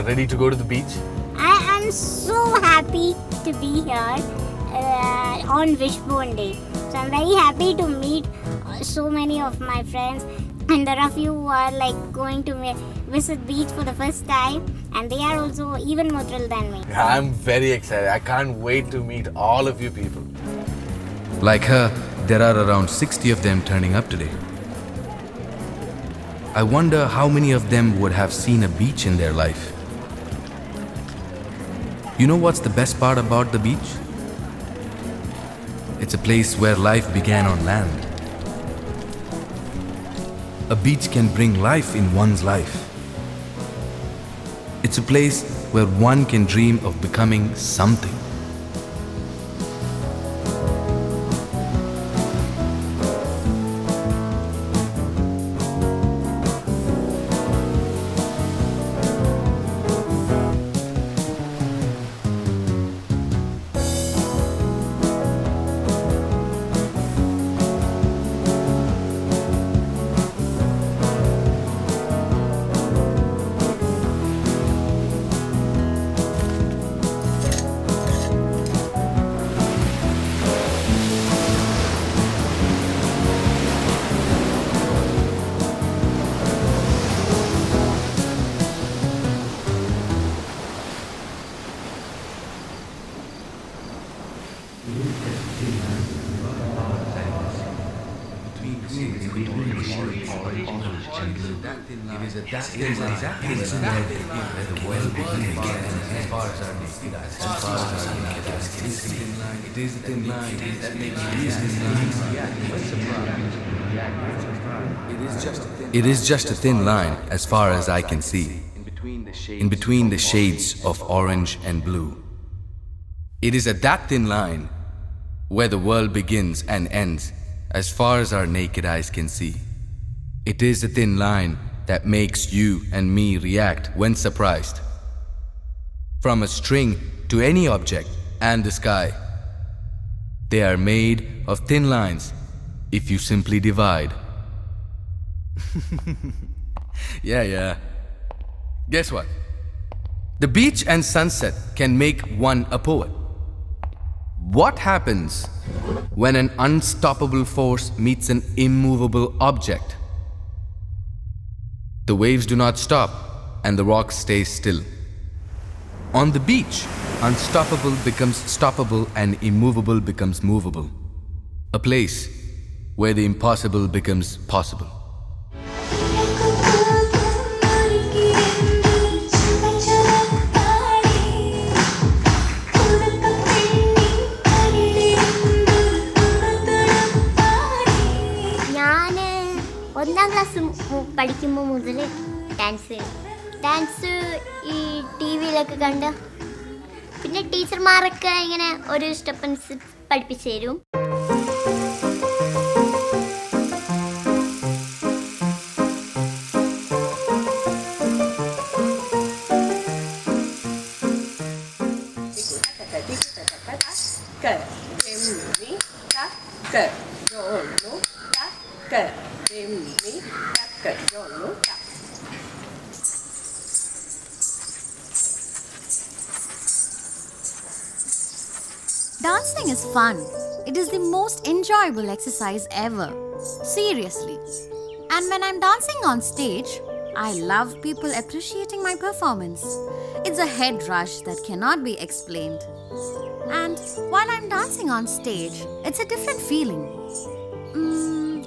Ready to go to the beach? I am so happy to be here on Wishbone Day. So I'm very happy to meet so many of my friends, and there are few who are like going to visit beach for the first time, and they are also even more thrilled than me. I'm very excited. I can't wait to meet all of you people. Like her, there are around 60 of them turning up today. I wonder how many of them would have seen a beach in their life. You know what's the best part about the beach? It's a place where life began on land. A beach can bring life in one's life. It's a place where one can dream of becoming something. It is just a thin line as far as I can see, in between the shades of orange and blue. It is at that thin line where the world begins and ends as far as our naked eyes can see. It is a thin line that makes you and me react when surprised. From a string to any object and the sky, they are made of thin lines if you simply divide. Yeah. Guess what? The beach and sunset can make one a poet. What happens when an unstoppable force meets an immovable object? The waves do not stop and the rock stays still. On the beach, unstoppable becomes stoppable and immovable becomes movable. A place where the impossible becomes possible. ഒന്നാം class പഠിക്കുമ്പോൾ മുതൽ dance ഈ T വിയിലൊക്കെ കണ്ട് പിന്നെ ടീച്ചർമാരൊക്കെ ഇങ്ങനെ ഒരു സ്റ്റെപ്പ് പഠിപ്പിച്ചു തരും. Dancing is fun. It is the most enjoyable exercise ever. Seriously. And when I'm dancing on stage, I love people appreciating my performance. It's a head rush that cannot be explained. And while I'm dancing on stage, it's a different feeling.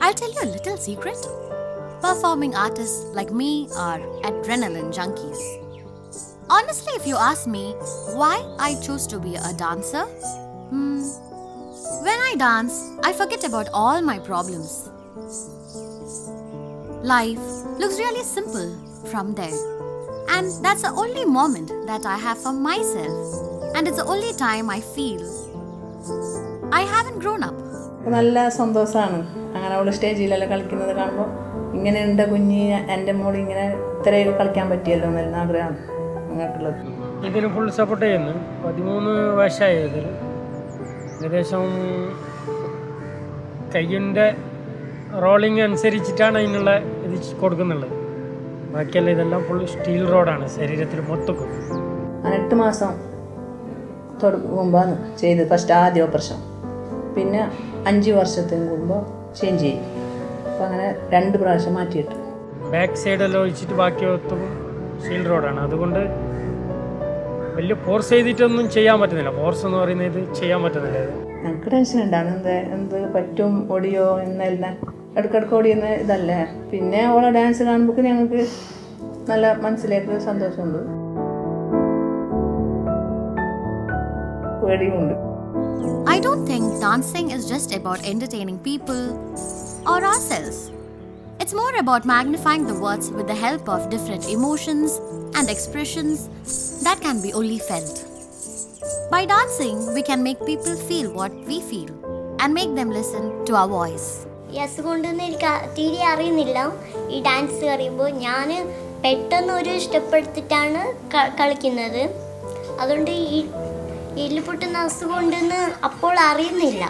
I'll tell you a little secret. Performing artists like me are adrenaline junkies. Honestly, if you ask me why I chose to be a dancer, when I dance, I forget about all my problems. Life looks really simple from there. And that's the only moment that I have for myself. And it's the only time I feel I haven't grown up. നല്ല സന്തോഷമാണ് അങ്ങനെ അവൾ സ്റ്റേജിലെല്ലാം കളിക്കുന്നത് കാണുമ്പോൾ. ഇങ്ങനെ എൻ്റെ കുഞ്ഞ് എൻ്റെ മോൾ ഇങ്ങനെ ഇത്രയൊക്കെ കളിക്കാൻ പറ്റിയല്ലോ എന്നായിരുന്നു ആഗ്രഹമാണ് അങ്ങനെയുള്ളത്. ഇതിന് ഫുൾ സപ്പോർട്ട് ചെയ്യുന്നു. 13 വയസ്സായി ഇതിൽ. ഏകദേശം കയ്യിൻ്റെ റോളിങ് അനുസരിച്ചിട്ടാണ് അതിനുള്ള ഇത് കൊടുക്കുന്നുള്ളത്. ബാക്കിയെല്ലാം ഇതെല്ലാം ഫുൾ സ്റ്റീൽ റോഡാണ് ശരീരത്തിൽ മൊത്തക്കും. 8 മാസം മുമ്പാണ് ചെയ്ത് ഫസ്റ്റ് ആദ്യ ഓപ്പറേഷൻ. പിന്നെ 5 വർഷത്തിന് മുമ്പ് ചേഞ്ച് ചെയ്യും. അപ്പോൾ അങ്ങനെ 2 പ്രാവശ്യം മാറ്റിയിട്ട് ബാക്ക് സൈഡെല്ലാം ഒഴിച്ചിട്ട് ബാക്കി ഒത്തും സ്റ്റീൽ റോഡാണ്. അതുകൊണ്ട് വലിയ ഫോഴ്സ് ചെയ്തിട്ടൊന്നും ചെയ്യാൻ പറ്റുന്നില്ല. ഫോഴ്സ് എന്ന് പറയുന്നത് ഇത് ചെയ്യാൻ പറ്റുന്നില്ല. ഞങ്ങൾക്ക് ടെൻഷൻ ഉണ്ടാണ് എന്ത് പറ്റും ഓടിയോ എന്നെല്ലാം ഇടയ്ക്കിടയ്ക്ക് ഓടിയുന്ന ഇതല്ലേ. പിന്നെ ഓളെ ഡാൻസ് കാണുമ്പോൾ ഞങ്ങൾക്ക് നല്ല മനസ്സിലേക്ക് സന്തോഷമുണ്ട്, പേടിയുമുണ്ട്. I don't think dancing is just about entertaining people or ourselves. It's more about magnifying the words with the help of different emotions and expressions that can be only felt. By dancing, we can make people feel what we feel and make them listen to our voice. ഈ അസുഖമുണ്ടെന്ന് എനിക്ക് തീരെ അറിയുന്നില്ല. ഈ dance അറിയുമ്പോൾ ഞാൻ പെട്ടെന്ന് ഒരു step എടുത്തിട്ടാണ് കളിക്കുന്നത്. അതുകൊണ്ട് ഈ എല്ല് പൊട്ടുന്ന അസുഖം ഉണ്ടെന്ന് അപ്പോൾ അറിയുന്നില്ല.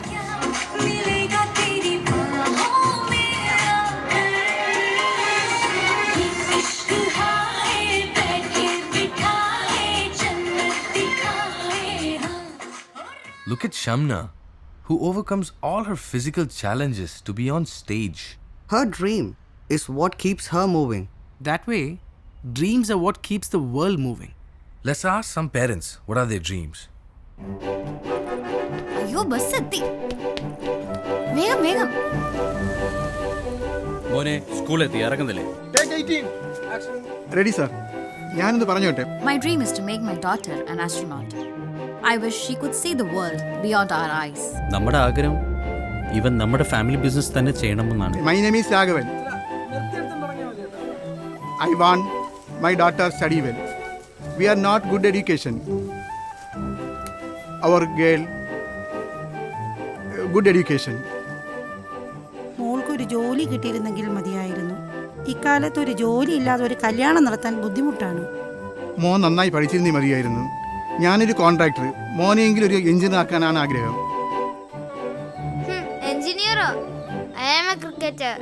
Look at Shamna, who overcomes all her physical challenges to be on stage. Her dream is what keeps her moving. That way, dreams are what keeps the world moving. Let's ask some parents what are their dreams. Ayyo, bus etti. Vegam. മോനെ സ്കൂളെത്തി ഇറങ്ങുന്നില്ലേ? Ready sir. ഞാനൊന്ന് പറഞ്ഞോട്ടെ. My dream is to make my daughter an astronaut. I wish she could see the world beyond our eyes. നമ്മുടെ ആഗ്രഹം ഇവൻ നമ്മുടെ family business തന്നെ ചെയ്യണമെന്നാണ്. My name is Raghavan. I want my daughter study well. We are not good education. Our girl good education. മോൾക്കൊരു ജോലി കിട്ടിയിരുന്നെങ്കിൽ മതിയായിരുന്നു. ഇക്കാലത്ത് ഒരു ജോലി ഇല്ലാതെ ഒരു കല്യാണം നടത്താൻ ബുദ്ധിമുട്ടാണ്. മോൻ നന്നായി പഠിച്ചിരുന്നേ മതിയായിരുന്നു. ഞാനൊരു കോൺട്രാക്ടർ, മോനെങ്കിലും ഒരു എഞ്ചിനീയർ ആക്കാനാണ് ആഗ്രഹം. എഞ്ചിനീയറോ? I am a cricketer.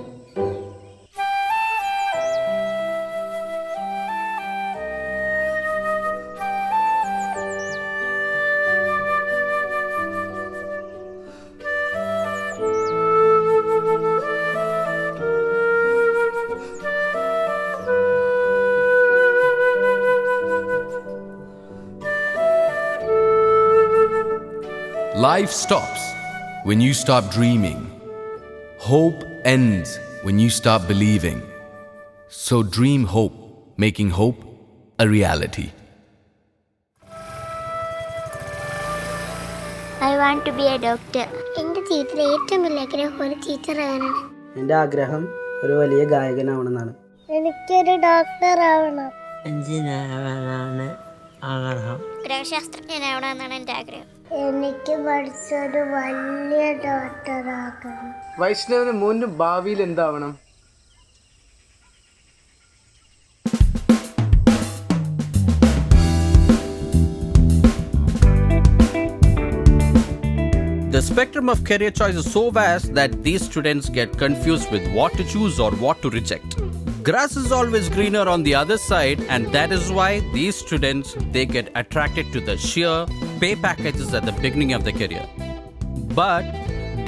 Life stops when you stop dreaming. Hope ends when you stop believing. So dream hope, making hope a reality. I want to be a doctor. എൻ്റെ ജീവിതത്തിലെ ഏറ്റവും വലിയ ആഗ്രഹം ഒരു ടീച്ചറാണ്. എൻ്റെ ആഗ്രഹം ഒരു വലിയ ഗായകനാവണമെന്നാണ്. എനിക്കൊരു ഡോക്ടർ ആവണം. എഞ്ചിനീയറാണ് ആഗ്രഹം. ഗൃഹശാസ്ത്രജ്ഞനാവണമെന്നാണ് എൻ്റെ ആഗ്രഹം. എനിക്ക് പഠിച്ചൊരു വലിയ ഡോക്ടർ ആക്കണം. വൈഷ്ണവിന് മോന് ഭാവിയിൽ എന്താവണം? The spectrum of career choice is so vast that these students get confused with what to choose or what to reject. Grass is always greener on the other side, and that is why these students, they get attracted to the sheer pay packages at the beginning of their career. But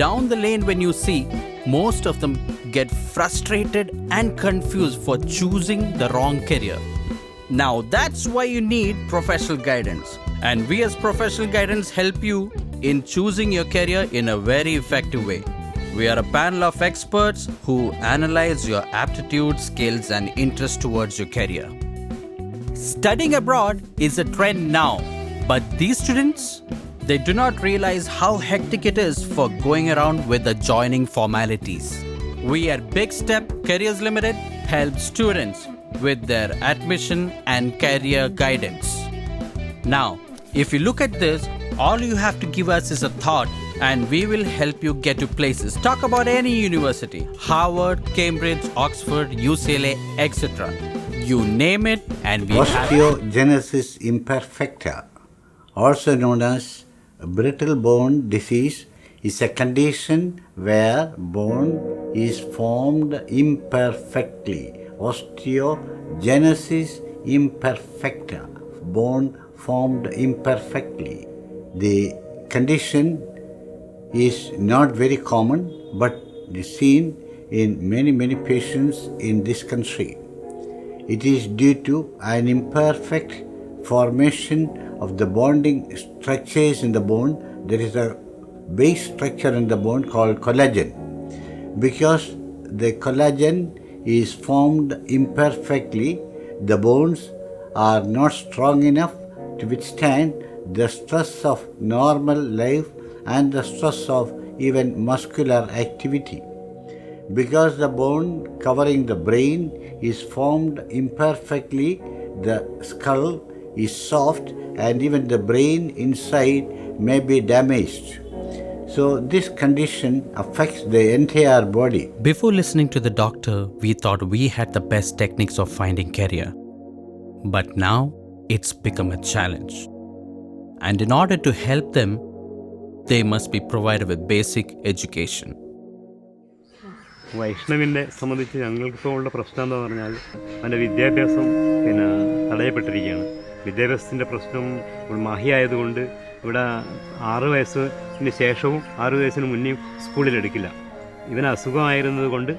down the lane when you see, most of them get frustrated and confused for choosing the wrong career. Now that's why you need professional guidance. And we as professional guidance help you in choosing your career in a very effective way. We are a panel of experts who analyze your aptitude, skills and interest towards your career. Studying abroad is a trend now, but these students, they do not realize how hectic it is for going around with the joining formalities. We at Big Step Careers Limited help students with their admission and career guidance. Now, if you look at this, all you have to give us is a thought and we will help you get to places. Talk about any university, Harvard, Cambridge, Oxford, UCLA, etc. You name it and we have Osteogenesis Imperfecta, also known as brittle bone disease, is a condition where bone is formed imperfectly. Osteogenesis Imperfecta, bone formed imperfectly. The condition is not very common but is seen in many patients in this country. It is due to an imperfect formation of the bonding structures in the bone. There is a base structure in the bone called collagen. Because the collagen is formed imperfectly, the bones are not strong enough to withstand the stress of normal life and the stress of even muscular activity. Because the bone covering the brain is formed imperfectly, the skull is soft and even the brain inside may be damaged. So this condition affects the entire body. Before listening to the doctor, we thought we had the best techniques of finding career. But now it's become a challenge. And in order to help them, they must be provided with basic education. വൈഷ്ണവിനെ സംബന്ധിച്ച് ഞങ്ങൾക്കിപ്പോൾ ഉള്ള പ്രശ്നം എന്ന് പറഞ്ഞാൽ അവൻ്റെ വിദ്യാഭ്യാസം തടയപ്പെട്ടിരിക്കുകയാണ്. വിദ്യാഭ്യാസത്തിൻ്റെ പ്രശ്നം മാഹിയായതുകൊണ്ട് ഇവിടെ 6 വയസ്സിന് ശേഷവും 6 വയസ്സിന് മുന്നേയും സ്കൂളിലെടുക്കില്ല. ഇവന് അസുഖമായിരുന്നത് കൊണ്ട്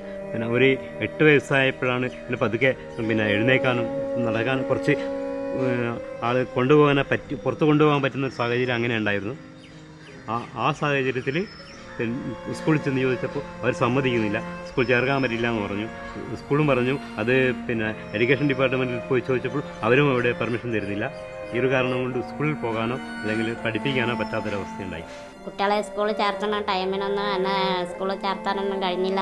ഒരു 8 വയസ്സായപ്പോഴാണ് ഇവന് പതുക്കെ എഴുന്നേക്കാനും നടക്കാനും കുറച്ച് ആൾ പുറത്ത് കൊണ്ടുപോകാൻ പറ്റുന്ന ഒരു സാഹചര്യം അങ്ങനെ ഉണ്ടായിരുന്നു. ആ സാഹചര്യത്തിൽ സ്കൂളിൽ ചെന്ന് ചോദിച്ചപ്പോൾ അവർ സമ്മതിക്കുന്നില്ല, സ്കൂൾ ചേർക്കാൻ പറ്റില്ല എന്ന് പറഞ്ഞു. സ്കൂളും പറഞ്ഞു അത് എഡ്യൂക്കേഷൻ ഡിപ്പാർട്ട്മെൻറ്റിൽ പോയി ചോദിച്ചപ്പോൾ അവരും അവിടെ പെർമിഷൻ തരുന്നില്ല. ഈ ഒരു കാരണം കൊണ്ട് സ്കൂളിൽ പോകാനോ അല്ലെങ്കിൽ പഠിപ്പിക്കാനോ പറ്റാത്തൊരവസ്ഥയുണ്ടായി. കുട്ടികളെ സ്കൂളിൽ ചേർത്തുന്ന ടൈമിനൊന്നും എന്നെ സ്കൂളിൽ ചേർത്താനൊന്നും കഴിഞ്ഞില്ല.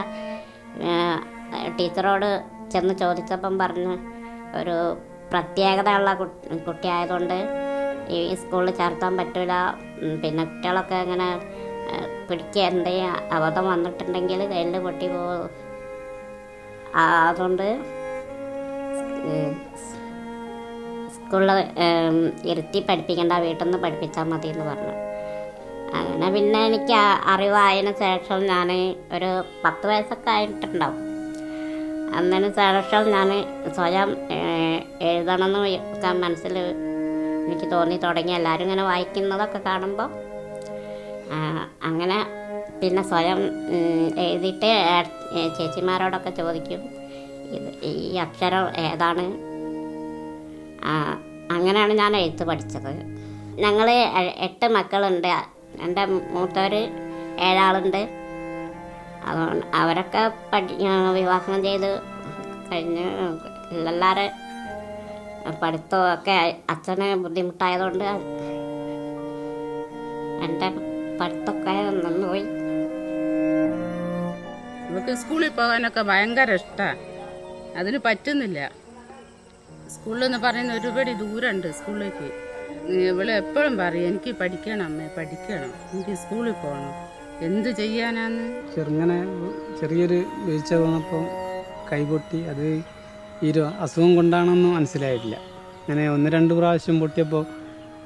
ടീച്ചറോട് ചെന്ന് ചോദിച്ചപ്പം പറഞ്ഞ് ഒരു പ്രത്യേകതയുള്ള കുട്ടിയായതുകൊണ്ട് ഈ സ്കൂളിൽ ചേർത്താൻ പറ്റില്ല. കുട്ടികളൊക്കെ ഇങ്ങനെ പിടിക്കുക, എന്തെങ്കിലും അബദ്ധം വന്നിട്ടുണ്ടെങ്കിൽ കയ്യിൽ പൊട്ടി പോകും. അതുകൊണ്ട് സ്കൂളിൽ ഇരുത്തി പഠിപ്പിക്കേണ്ട, വീട്ടിൽ നിന്ന് പഠിപ്പിച്ചാൽ മതി എന്ന് പറഞ്ഞു. അങ്ങനെ പിന്നെ എനിക്ക് അറിവായതിനു ശേഷം ഞാൻ ഒരു 10 വയസ്സൊക്കെ ആയിട്ടുണ്ടാവും. അതിന് ശേഷം ഞാൻ സ്വയം എഴുതണമെന്ന് മനസ്സിൽ എനിക്ക് തോന്നി തുടങ്ങി. എല്ലാവരും ഇങ്ങനെ വായിക്കുന്നതൊക്കെ കാണുമ്പോൾ അങ്ങനെ പിന്നെ സ്വയം എഴുതിയിട്ട് ചേച്ചിമാരോടൊക്കെ ചോദിക്കും ഈ അക്ഷരം ഏതാണ്. അങ്ങനെയാണ് ഞാൻ എഴുത്ത് പഠിച്ചത്. ഞങ്ങൾ 8 മക്കളുണ്ട്. എൻ്റെ മൂത്തവർ 7 ആളുണ്ട്. അതുകൊണ്ട് അവരൊക്കെ വിവാഹം ചെയ്ത് കഴിഞ്ഞ് എല്ലാവരും പഠിത്തമൊക്കെ അച്ഛന് ബുദ്ധിമുട്ടായതുകൊണ്ട് എൻ്റെ പഠിത്തമൊക്കെ നിന്നുപോയി. നമുക്ക് സ്കൂളിൽ പോകാനൊക്കെ ഭയങ്കര ഇഷ്ടമാണ്. അതിന് പറ്റുന്നില്ല. സ്കൂളിലെന്ന് പറയുന്ന ഒരുപാട് ദൂരമുണ്ട് സ്കൂളിലേക്ക്. ഇവിടെ എപ്പോഴും പറയും എനിക്ക് പഠിക്കണം അമ്മേ, പഠിക്കണം, എനിക്ക് സ്കൂളിൽ പോകണം. എന്ത് ചെയ്യാനാന്ന്. ചെറുങ്ങനെ ചെറിയൊരു വീഴ്ച വന്നപ്പോൾ കൈപൊട്ടി. അത് ഈ അസുഖം കൊണ്ടാണെന്ന് മനസ്സിലായിട്ടില്ല. അങ്ങനെ 1-2 പ്രാവശ്യം പൊട്ടിയപ്പോൾ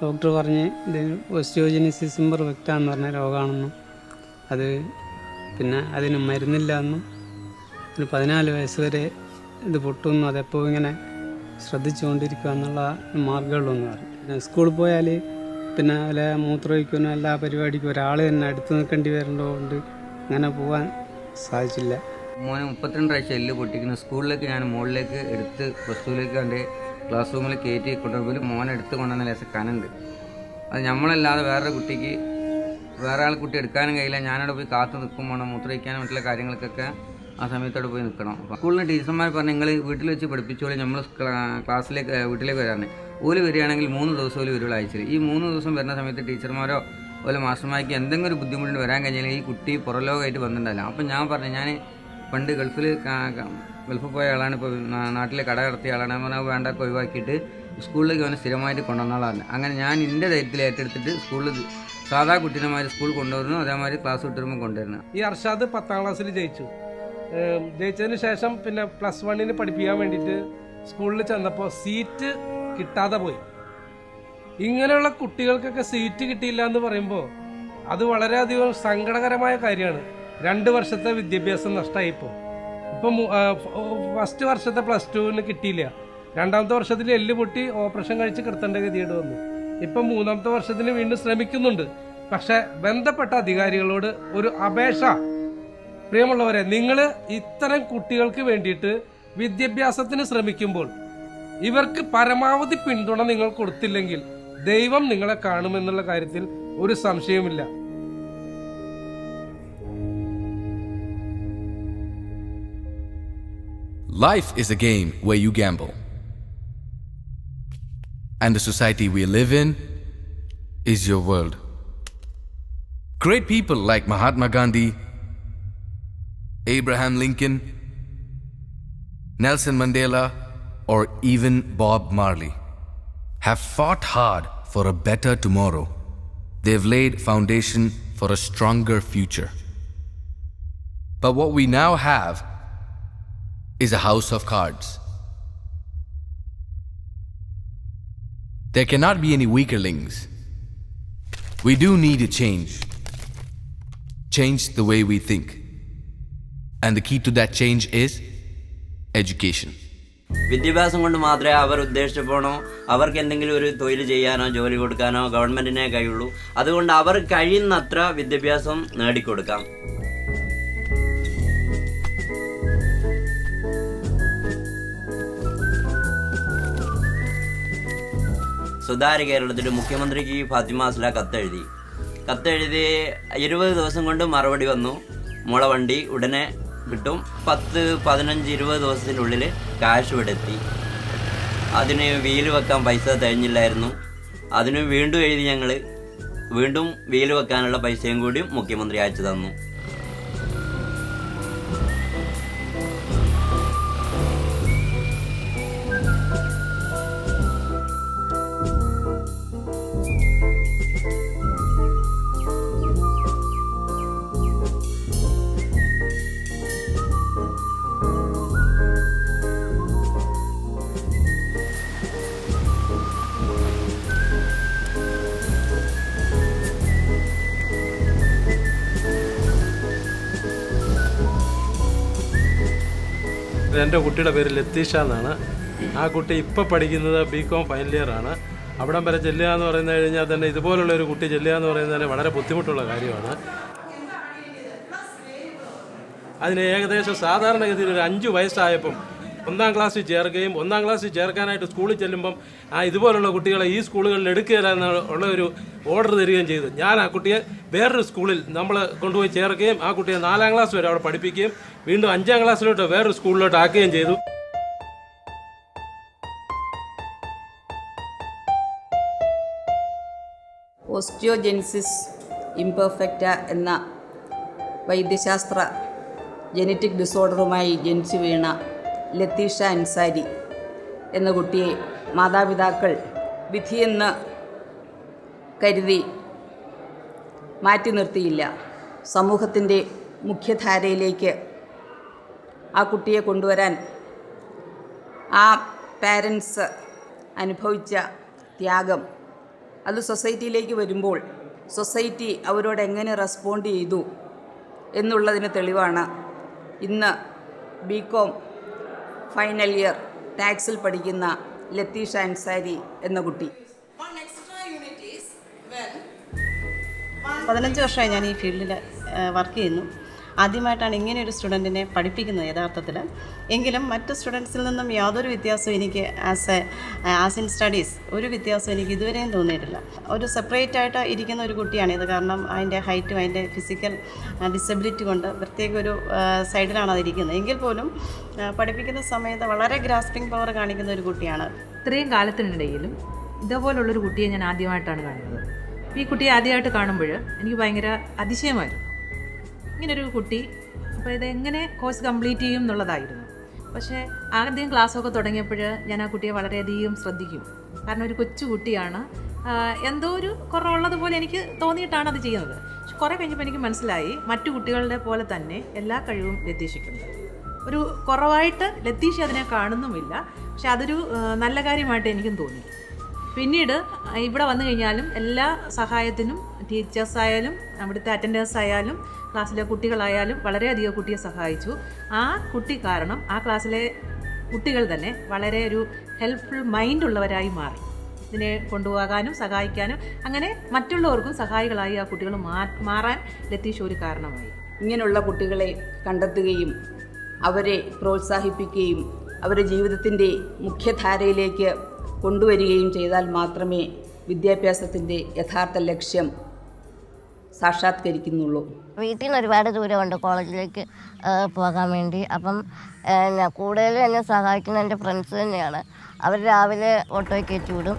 ഡോക്ടർ പറഞ്ഞ് ഇത് ഓസ്റ്റിയോജെനിസിസ് ഇംപെർഫെക്റ്റ എന്ന് പറഞ്ഞ രോഗമാണെന്നും അത് പിന്നെ അതിന് മരുന്നില്ല എന്നും 14 വയസ്സ് വരെ ഇത് പൊട്ടുമെന്നും അതെപ്പോൾ ഇങ്ങനെ ശ്രദ്ധിച്ചുകൊണ്ടിരിക്കുക എന്നുള്ള മാർഗ്ഗമുള്ളൂന്ന് പറഞ്ഞു. പിന്നെ സ്കൂളിൽ പോയാൽ പിന്നെ വല്ല മൂത്രമൊഴിക്കാനും എല്ലാ പരിപാടിക്കും ഒരാൾ തന്നെ അടുത്ത് നിൽക്കേണ്ടി വരേണ്ടതുകൊണ്ട് അങ്ങനെ പോകാൻ സാധിച്ചില്ല. മോനെ 32 പ്രാവശ്യം എല്ല് പൊട്ടിക്കുന്നു. സ്കൂളിലേക്ക് ഞാൻ മുകളിലേക്ക് എടുത്ത് +2ലേക്ക് എൻ്റെ ക്ലാസ് റൂമിൽ കയറ്റി കൊണ്ടുപോയി മോനെ എടുത്ത് കൊണ്ടുവന്ന ലേശം കനുണ്ട്. അത് നമ്മളല്ലാതെ വേറൊരു കുട്ടിക്ക് വേറെ ആൾ കുട്ടി എടുക്കാനും കഴിയില്ല. ഞാനവിടെ പോയി കാത്തു നിൽക്കും വേണം. മൂത്രമൊഴിക്കാനും മറ്റുള്ള കാര്യങ്ങൾക്കൊക്കെ ആ സമയത്തോടെ പോയി നിൽക്കണം. സ്കൂളിൽ ടീച്ചർമാർ പറഞ്ഞ് നിങ്ങൾ വീട്ടിൽ വെച്ച് പഠിപ്പിച്ചോളി, നമ്മൾ ക്ലാസ്സിലേക്ക് വീട്ടിലേക്ക് വരാണ്. ഓല് വരികയാണെങ്കിൽ 3 ദിവസം ഓല് വരുള്ള ആഴ്ചയിൽ. ഈ 3 ദിവസം വരുന്ന സമയത്ത് ടീച്ചർമാരോ ഓലെ മാസ്റ്റർമാർക്ക് എന്തെങ്കിലും ഒരു ബുദ്ധിമുട്ട് വരാൻ കഴിഞ്ഞാൽ ഈ കുട്ടി പുറലോകമായിട്ട് വന്നിട്ടുണ്ടല്ലോ. അപ്പം ഞാൻ പറഞ്ഞു, ഞാൻ പണ്ട് ഗൾഫിൽ പോയ ആളാണ്, ഇപ്പോൾ നാട്ടിലെ കട നടത്തിയ ആളാണ്. പറഞ്ഞാൽ വേണ്ടൊക്കെ ഒഴിവാക്കിയിട്ട് സ്കൂളിലേക്ക് അവനെ സ്ഥിരമായിട്ട് കൊണ്ടുവന്നാളാണ്. അങ്ങനെ ഞാൻ എൻ്റെ ധൈര്യത്തിൽ ഏറ്റെടുത്തിട്ട് സ്കൂളിൽ സാധാ കുട്ടീനെമാർ സ്കൂൾ കൊണ്ടുവരുന്നു, അതേമാതിരി ക്ലാസ് വിട്ടുവരുമ്പോൾ കൊണ്ടുവരുന്നു. ഈ അർഷാദ് 10ാം ക്ലാസ്സിൽ ജയിച്ചതിന് ശേഷം പിന്നെ +1 പഠിപ്പിക്കാൻ വേണ്ടിയിട്ട് സ്കൂളിൽ ചെന്നപ്പോൾ സീറ്റ് കിട്ടാതെ പോയി. ഇങ്ങനെയുള്ള കുട്ടികൾക്കൊക്കെ സീറ്റ് കിട്ടിയില്ല എന്ന് പറയുമ്പോൾ അത് വളരെയധികം സങ്കടകരമായ കാര്യമാണ്. 2 വർഷത്തെ വിദ്യാഭ്യാസം നഷ്ടമായിപ്പോൾ. ഇപ്പം ഫസ്റ്റ് വർഷത്തെ +2 കിട്ടിയില്ല. 2ാമത്തെ വർഷത്തിൽ എല്ല് പൊട്ടി ഓപ്പറേഷൻ കഴിച്ച് കിടത്തേണ്ട ഗതിയോട് വന്നു. ഇപ്പം 3ാമത്തെ വർഷത്തിന് വീണ്ടും ശ്രമിക്കുന്നുണ്ട്. പക്ഷെ ബന്ധപ്പെട്ട അധികാരികളോട് ഒരു അപേക്ഷ, പ്രിയമുള്ളവരെ, നിങ്ങൾ ഇത്തരം കുട്ടികൾക്ക് വേണ്ടിയിട്ട് വിദ്യാഭ്യാസത്തിന് ശ്രമിക്കുമ്പോൾ ഇവർക്ക് പരമാവധി പിന്തുണ നിങ്ങൾ കൊടുത്തില്ലെങ്കിൽ ദൈവം നിങ്ങളെ കാണുമെന്നുള്ള കാര്യത്തിൽ ഒരു സംശയവുമില്ല. Life is a game where you gamble. And the society we live in is your world. Great people like Mahatma Gandhi, Abraham Lincoln, Nelson Mandela, or even Bob Marley have fought hard for a better tomorrow. They've laid foundation for a stronger future. But what we now have is a house of cards. There cannot be any weakerlings. We do need a change. Change the way we think. And the key to that change is education. വിദ്യാഭ്യാസം കൊണ്ട് മാത്രമേ അവർ ഉദ്ദേശിച്ചപ്പോണോ അവർക്ക് എന്തെങ്കിലും ഒരു തൊഴിൽ ചെയ്യാനോ ജോലി കൊടുക്കാനോ ഗവൺമെൻറ്റിനെ കഴിയുള്ളൂ. അതുകൊണ്ട് അവർ കഴിയുന്നത്ര വിദ്യാഭ്യാസം നേടിക്കൊടുക്കാം. സുതാര്യ കേരളത്തിൽ മുഖ്യമന്ത്രിക്ക് ഫാത്തിമ അസ്ല കത്തെഴുതി 20 ദിവസം കൊണ്ട് മറുപടി വന്നു. മുളവണ്ടി ഉടനെ കിട്ടും. 10, 15, 20 ദിവസത്തിനുള്ളിൽ കാശ് ഇവിടെത്തി. അതിന് വീല് വെക്കാൻ പൈസ തികഞ്ഞില്ലായിരുന്നു. അതിന് വീണ്ടും എഴുതി. ഞങ്ങൾ വീണ്ടും വീല് വെക്കാനുള്ള പൈസയും കൂടി മുഖ്യമന്ത്രി അയച്ചു തന്നു. എൻ്റെ കുട്ടിയുടെ പേര് ലത്തീഷ എന്നാണ്. ആ കുട്ടി ഇപ്പോൾ പഠിക്കുന്നത് BCom ഫൈനൽ ഇയർ ആണ്. അവിടം വരെ ചെല്ലുക എന്ന് പറയുന്നത് കഴിഞ്ഞാൽ തന്നെ ഇതുപോലുള്ള ഒരു കുട്ടി ചെല്ലുക എന്ന് പറയുന്നത് തന്നെ വളരെ ബുദ്ധിമുട്ടുള്ള കാര്യമാണ്. അതിന് ഏകദേശം സാധാരണഗതിയിൽ ഒരു 5 വയസ്സായപ്പം 1-ാം ക്ലാസ്സിൽ ചേർക്കുകയും 1-ാം ക്ലാസ്സിൽ ചേർക്കാനായിട്ട് സ്കൂളിൽ ചെല്ലുമ്പം ഇതുപോലുള്ള കുട്ടികളെ ഈ സ്കൂളുകളിൽ എടുക്കുകയില്ല എന്നുള്ള ഒരു ഓർഡർ തരികയും ചെയ്തു. ഞാൻ ആ കുട്ടിയെ വേറൊരു സ്കൂളിൽ നമ്മൾ കൊണ്ടുപോയി ചേർക്കുകയും ആ കുട്ടിയെ 4-ാം ക്ലാസ് വരെ അവിടെ പഠിപ്പിക്കുകയും വീണ്ടും 5-ാം ക്ലാസ്സിലോട്ട് വേറൊരു സ്കൂളിലോട്ട് ആക്കുകയും ചെയ്തു. ഓസ്റ്റിയോജെനിസിസ് ഇംപെർഫെക്റ്റ എന്ന വൈദ്യശാസ്ത്ര ജനറ്റിക് ഡിസോർഡറുമായി ജനിച്ചു വീണ ലത്തീഷ അൻസാരി എന്ന കുട്ടിയെ മാതാപിതാക്കൾ വിധിയെന്ന് കരുതി മാറ്റി നിർത്തിയില്ല. സമൂഹത്തിൻ്റെ മുഖ്യധാരയിലേക്ക് ആ കുട്ടിയെ കൊണ്ടുവരാൻ ആ പാരൻസ് അനുഭവിച്ച ത്യാഗം, അത് സൊസൈറ്റിയിലേക്ക് വരുമ്പോൾ സൊസൈറ്റി അവരോട് എങ്ങനെ റെസ്പോണ്ട് ചെയ്തു എന്നുള്ളതിന് തെളിവാണ് ഇന്ന് ബികോം ഫൈനൽ ഇയർ ടാക്സിൽ പഠിക്കുന്ന ലത്തീഷ അൻസാരി എന്ന കുട്ടി. 15 വർഷമായി ഞാൻ ഈ ഫീൽഡിൽ വർക്ക് ചെയ്യുന്നു. ആദ്യമായിട്ടാണ് ഇങ്ങനെ ഒരു സ്റ്റുഡൻറ്റിനെ പഠിപ്പിക്കുന്നത് യഥാർത്ഥത്തിൽ. എങ്കിലും മറ്റ് സ്റ്റുഡൻസിൽ നിന്നും യാതൊരു വ്യത്യാസവും എനിക്ക് ആസ് ഇൻ സ്റ്റഡീസ് ഒരു വ്യത്യാസവും എനിക്ക് ഇതുവരെയും തോന്നിയിട്ടില്ല. ഒരു സെപ്പറേറ്റ് ആയിട്ട് ഇരിക്കുന്ന ഒരു കുട്ടിയാണിത്. കാരണം അതിൻ്റെ ഹൈറ്റും അതിൻ്റെ ഫിസിക്കൽ ഡിസബിലിറ്റി കൊണ്ട് പ്രത്യേക ഒരു സൈഡിലാണ് അതിരിക്കുന്നത്. എങ്കിൽ പോലും പഠിപ്പിക്കുന്ന സമയത്ത് വളരെ ഗ്രാസ്പിംഗ് പവർ കാണിക്കുന്ന ഒരു കുട്ടിയാണ്. ഇത്രയും കാലത്തിനിടയിലും ഇതുപോലുള്ളൊരു കുട്ടിയെ ഞാൻ ആദ്യമായിട്ടാണ് കാണുന്നത്. ഈ കുട്ടിയെ ആദ്യമായിട്ട് കാണുമ്പോൾ എനിക്ക് ഭയങ്കര അതിശയമായിരുന്നു. ഇങ്ങനൊരു കുട്ടി അപ്പോൾ ഇതെങ്ങനെ കോഴ്സ് കംപ്ലീറ്റ് ചെയ്യും എന്നുള്ളതായിരുന്നു. പക്ഷേ ആദ്യം ക്ലാസ്സൊക്കെ തുടങ്ങിയപ്പോൾ ഞാൻ ആ കുട്ടിയെ വളരെയധികം ശ്രദ്ധിക്കും. കാരണം ഒരു കൊച്ചു കുട്ടിയാണ്, എന്തോ ഒരു കുറവുള്ളതുപോലെ എനിക്ക് തോന്നിയിട്ടാണ് അത് ചെയ്യുന്നത്. പക്ഷെ കുറേ കഴിഞ്ഞപ്പോൾ എനിക്ക് മനസ്സിലായി മറ്റു കുട്ടികളുടെ പോലെ തന്നെ എല്ലാ കഴിവും ലത്തീഷയ്ക്കുണ്ട്. ഒരു കുറവായിട്ട് ലത്തീഷ അതിനെ കാണുന്നുമില്ല. പക്ഷെ അതൊരു നല്ല കാര്യമായിട്ട് എനിക്കും തോന്നി. പിന്നീട് ഇവിടെ വന്നു കഴിഞ്ഞാലും എല്ലാ സഹായത്തിനും ടീച്ചേഴ്സായാലും അവിടുത്തെ അറ്റൻഡേഴ്സ് ആയാലും ക്ലാസ്സിലെ കുട്ടികളായാലും വളരെയധികം കുട്ടിയെ സഹായിച്ചു. ആ കുട്ടി കാരണം ആ ക്ലാസ്സിലെ കുട്ടികൾ തന്നെ വളരെ ഒരു ഹെൽപ്ഫുൾ മൈൻഡ് ഉള്ളവരായി മാറി. ഇതിനെ കൊണ്ടുപോകാനും സഹായിക്കാനും അങ്ങനെ മറ്റുള്ളവർക്കും സഹായികളായി ആ കുട്ടികൾ മാറാൻ ലത്തീഷ ഒരു കാരണമായി. ഇങ്ങനെയുള്ള കുട്ടികളെ കണ്ടെത്തുകയും അവരെ പ്രോത്സാഹിപ്പിക്കുകയും അവരുടെ ജീവിതത്തിൻ്റെ മുഖ്യധാരയിലേക്ക് കൊണ്ടുവരികയും ചെയ്താൽ മാത്രമേ വിദ്യാഭ്യാസത്തിൻ്റെ യഥാർത്ഥ ലക്ഷ്യം സാക്ഷാത്കരിക്കുന്നുള്ളൂ. വീട്ടിൽ നിന്ന് ഒരുപാട് ദൂരമുണ്ട് കോളേജിലേക്ക് പോകാൻ വേണ്ടി. അപ്പം കൂടുതലും എന്നെ സഹായിക്കുന്ന എൻ്റെ ഫ്രണ്ട്സ് തന്നെയാണ്. അവർ രാവിലെ ഓട്ടോയിൽ കയറ്റി വിടും.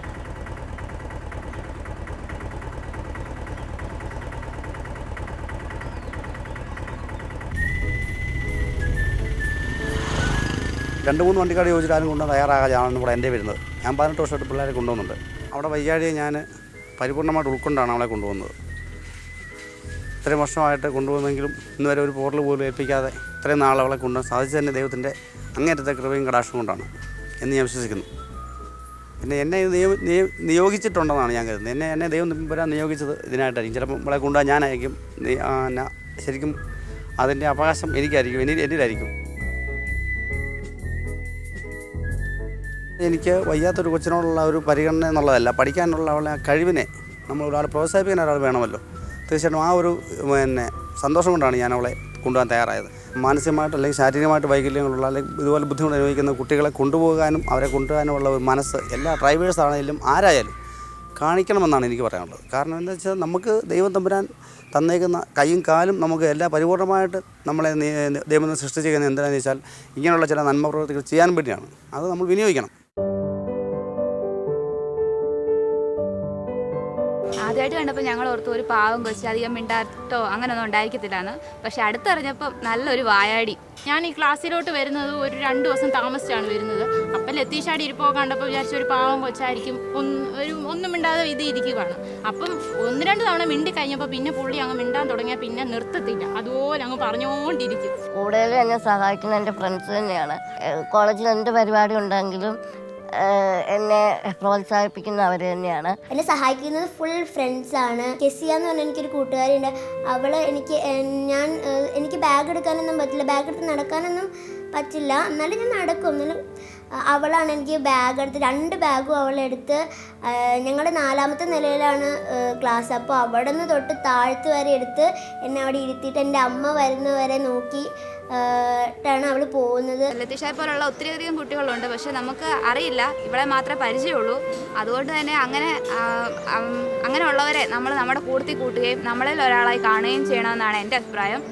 രണ്ട് മൂന്ന് വണ്ടിക്കാട് ചോദിച്ചിട്ടാലും കൊണ്ടുവന്ന് തയ്യാറാകാനാണ് ഇവിടെ എൻ്റെ വരുന്നത്. ഞാൻ 18 വർഷമായിട്ട് പിള്ളേരെ കൊണ്ടുപോകുന്നുണ്ട്. അവിടെ വയ്യാഴിയെ ഞാൻ പരിപൂർണമായിട്ട് ഉൾക്കൊണ്ടാണ് അവളെ കൊണ്ടുപോകുന്നത്. ഇത്രയും വർഷമായിട്ട് കൊണ്ടുപോകുന്നെങ്കിലും ഇന്ന് വരെ ഒരു പോർട്ടൽ പോലും ഏൽപ്പിക്കാതെ ഇത്രയും നാൾ അവളെ കൊണ്ടുപോകാൻ സാധിച്ചത് തന്നെ ദൈവത്തിൻ്റെ അങ്ങേറ്റത്തെ കൃപയും കടാക്ഷവും കൊണ്ടാണ് എന്ന് ഞാൻ വിശ്വസിക്കുന്നു. പിന്നെ എന്നെ നിയോഗിച്ചിട്ടുണ്ടെന്നാണ് ഞാൻ കരുതുന്നത്. എന്നെ ദൈവം വരാൻ നിയോഗിച്ചത് ഇതിനായിട്ടായിരിക്കും. ചിലപ്പോൾ നമ്മളെ കൊണ്ടുപോകാൻ ഞാനായിരിക്കും. ശരിക്കും അതിൻ്റെ അവകാശം എനിക്കായിരിക്കും, എന്നിലായിരിക്കും. എനിക്ക് വയ്യാത്തൊരു കൊച്ചിനോടുള്ള ഒരു പരിഗണന എന്നുള്ളതല്ല, പഠിക്കാനുള്ള അവളെ കഴിവിനെ നമ്മൾ ഒരാളെ പ്രോത്സാഹിപ്പിക്കാൻ ഒരാൾ വേണമല്ലോ. തീർച്ചയായിട്ടും ആ ഒരു സന്തോഷം കൊണ്ടാണ് ഞാൻ അവളെ കൊണ്ടുപോകാൻ തയ്യാറായത്. മാനസികമായിട്ട് അല്ലെങ്കിൽ ശാരീരികമായിട്ട് വൈകല്യങ്ങളുള്ള അല്ലെങ്കിൽ ഇതുപോലെ ബുദ്ധിമുട്ട് അനുഭവിക്കുന്ന കുട്ടികളെ കൊണ്ടുപോകാനും അവരെ കൊണ്ടുപോകാനുമുള്ള ഒരു മനസ്സ് എല്ലാ ഡ്രൈവേഴ്സ് ആണെങ്കിലും ആരായാലും കാണിക്കണമെന്നാണ് എനിക്ക് പറയാനുള്ളത്. കാരണം എന്താ വെച്ചാൽ നമുക്ക് ദൈവം തമ്പുരാൻ തന്നേക്കുന്ന കൈയും കാലും നമുക്ക് എല്ലാ പരിപൂർണമായിട്ട് നമ്മളെ ദൈവം സൃഷ്ടിച്ചിരിക്കുന്നത് എന്താണെന്ന് വെച്ചാൽ ഇങ്ങനെയുള്ള ചില നന്മ പ്രവർത്തികൾ ചെയ്യാൻ വേണ്ടിയാണ്. അത് നമ്മൾ വിനിയോഗിക്കണം. ആദ്യമായിട്ട് കണ്ടപ്പോൾ ഞങ്ങൾ ഓർത്തു ഒരു പാവം കൊച്ച് അധികം മിണ്ടാട്ടോ അങ്ങനെയൊന്നും ഉണ്ടായിരിക്കത്തില്ലാന്ന്. പക്ഷെ അടുത്തറിഞ്ഞപ്പോൾ നല്ലൊരു വായാടി. ഞാൻ ഈ ക്ലാസ്സിലോട്ട് വരുന്നത് ഒരു 2 ദിവസം താമസിച്ചാണ് വരുന്നത്. അപ്പം ലത്തീഷാടി ഇരിപ്പോൾ കണ്ടപ്പോൾ വിചാരിച്ച ഒരു പാവം കൊച്ചായിരിക്കും, ഒന്നും മിണ്ടാതെ ഇരിക്കുകയാണ്. അപ്പം 1-2 തവണ മിണ്ടി കഴിഞ്ഞപ്പോൾ പിന്നെ പുള്ളി അങ്ങ് മിണ്ടാൻ തുടങ്ങിയാൽ പിന്നെ നിർത്തത്തില്ല, അതുപോലെ അങ്ങ് പറഞ്ഞുകൊണ്ടിരിക്കും. കൂടുതലും എന്നെ സഹായിക്കുന്ന എൻ്റെ ഫ്രണ്ട്സ് തന്നെയാണ്. കോളേജിൽ എന്ത് പരിപാടി ഉണ്ടെങ്കിലും എന്നെ പ്രോത്സാഹിപ്പിക്കുന്ന അവർ തന്നെയാണ്. എന്നെ സഹായിക്കുന്നത് ഫുൾ ഫ്രണ്ട്സാണ്. കെസിയ എന്ന് പറഞ്ഞാൽ എനിക്കൊരു കൂട്ടുകാരിയുണ്ട്. അവള് എനിക്ക് ബാഗ് എടുക്കാനൊന്നും പറ്റില്ല, ബാഗ് എടുത്ത് നടക്കാനൊന്നും പറ്റില്ല. എന്നാലും ഞാൻ നടക്കും. എന്നാലും അവളാണ് എനിക്ക് ബാഗ് എടുത്ത് 2 ബാഗും അവളെടുത്ത് ഞങ്ങളുടെ 4ാമത്തെ നിലയിലാണ് ക്ലാസ്. അപ്പോൾ അവിടെ നിന്ന് തൊട്ട് താഴത്ത് വരെ എടുത്ത് എന്നെ അവിടെ ഇരുത്തിയിട്ട് എൻ്റെ അമ്മ വരുന്നവരെ നോക്കി ാണ് അവൾ പോകുന്നത്. ലത്തീഷയെ പോലുള്ള ഒത്തിരിയധികം കുട്ടികളുണ്ട്, പക്ഷെ നമുക്ക് അറിയില്ല, ഇവിടെ മാത്രമേ പരിചയമുള്ളൂ. അതുകൊണ്ട് തന്നെ അങ്ങനെയുള്ളവരെ നമ്മൾ നമ്മുടെ കൂട്ടത്തിൽ കൂട്ടുകയും നമ്മളിൽ ഒരാളായി കാണുകയും ചെയ്യണമെന്നാണ് എൻ്റെ അഭിപ്രായം.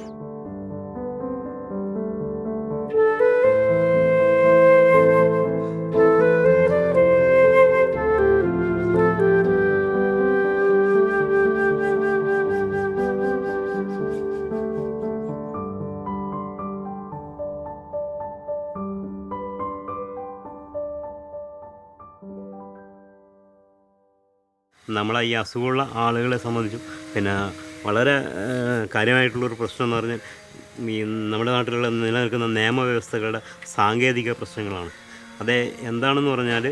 നമ്മളെ ഈ അസുഖമുള്ള ആളുകളെ സംബന്ധിച്ചും പിന്നെ വളരെ കാര്യമായിട്ടുള്ളൊരു പ്രശ്നം എന്ന് പറഞ്ഞാൽ ഈ നമ്മുടെ നാട്ടിലുള്ള നിലനിൽക്കുന്ന നിയമവ്യവസ്ഥകളുടെ സാങ്കേതിക പ്രശ്നങ്ങളാണ്. അത് എന്താണെന്ന് പറഞ്ഞാൽ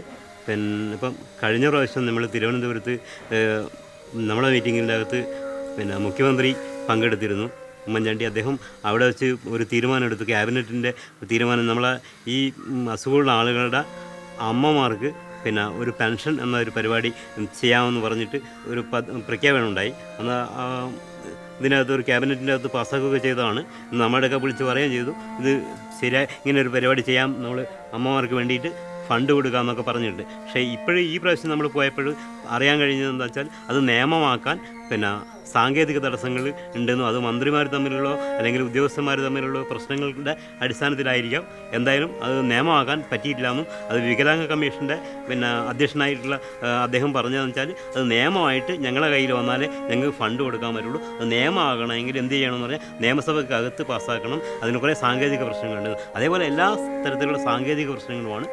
പിന്നെ ഇപ്പം കഴിഞ്ഞ പ്രാവശ്യം നമ്മൾ തിരുവനന്തപുരത്ത് നമ്മുടെ മീറ്റിങ്ങിൻ്റെ അകത്ത് പിന്നെ മുഖ്യമന്ത്രി പങ്കെടുത്തിരുന്നു, ഉമ്മൻചാണ്ടി. അദ്ദേഹം അവിടെ വെച്ച് ഒരു തീരുമാനം എടുത്തു, ക്യാബിനറ്റിൻ്റെ തീരുമാനം. നമ്മളെ ഈ അസുഖമുള്ള ആളുകളുടെ അമ്മമാർക്ക് പിന്നെ ഒരു പെൻഷൻ എന്നൊരു പരിപാടി ചെയ്യാമെന്ന് പറഞ്ഞിട്ട് ഒരു പ്രഖ്യാപനം ഉണ്ടായി. അന്ന് ഇതിനകത്ത് ഒരു ക്യാബിനറ്റിൻ്റെ അകത്ത് പാസ്സാക്കുകയൊക്കെ ചെയ്തതാണ്. നമ്മുടെയൊക്കെ വിളിച്ച് പറയുകയും ചെയ്തു, ഇത് ശരിയായി ഇങ്ങനെ ഒരു പരിപാടി ചെയ്യാം, നമ്മൾ അമ്മമാർക്ക് വേണ്ടിയിട്ട് ഫണ്ട് കൊടുക്കാമെന്നൊക്കെ പറഞ്ഞിട്ടുണ്ട്. പക്ഷേ ഇപ്പോഴും ഈ പ്രാവശ്യം നമ്മൾ പോയപ്പോൾ അറിയാൻ കഴിഞ്ഞത് എന്താ വെച്ചാൽ അത് നിയമമാക്കാൻ പിന്നെ സാങ്കേതിക തടസ്സങ്ങൾ ഉണ്ടെന്നും അത് മന്ത്രിമാർ തമ്മിലുള്ള അല്ലെങ്കിൽ ഉദ്യോഗസ്ഥന്മാർ തമ്മിലുള്ള പ്രശ്നങ്ങളുടെ അടിസ്ഥാനത്തിലായിരിക്കാം. എന്തായാലും അത് നിയമമാക്കാൻ പറ്റിയിട്ടില്ലെന്നും അത് വികലാംഗ കമ്മീഷൻ്റെ പിന്നെ അധ്യക്ഷനായിട്ടുള്ള അദ്ദേഹം പറഞ്ഞതെന്ന് വെച്ചാൽ അത് നിയമമായിട്ട് ഞങ്ങളുടെ കയ്യിൽ വന്നാലേ ഞങ്ങൾക്ക് ഫണ്ട് കൊടുക്കാൻ പറ്റുള്ളൂ. അത് നിയമമാകണമെങ്കിൽ എന്ത് ചെയ്യണമെന്ന് പറഞ്ഞാൽ നിയമസഭയ്ക്കകത്ത് പാസ്സാക്കണം. അതിന് കുറേ സാങ്കേതിക പ്രശ്നങ്ങളുണ്ട്. അതേപോലെ എല്ലാ തരത്തിലുള്ള സാങ്കേതിക പ്രശ്നങ്ങളുമാണ്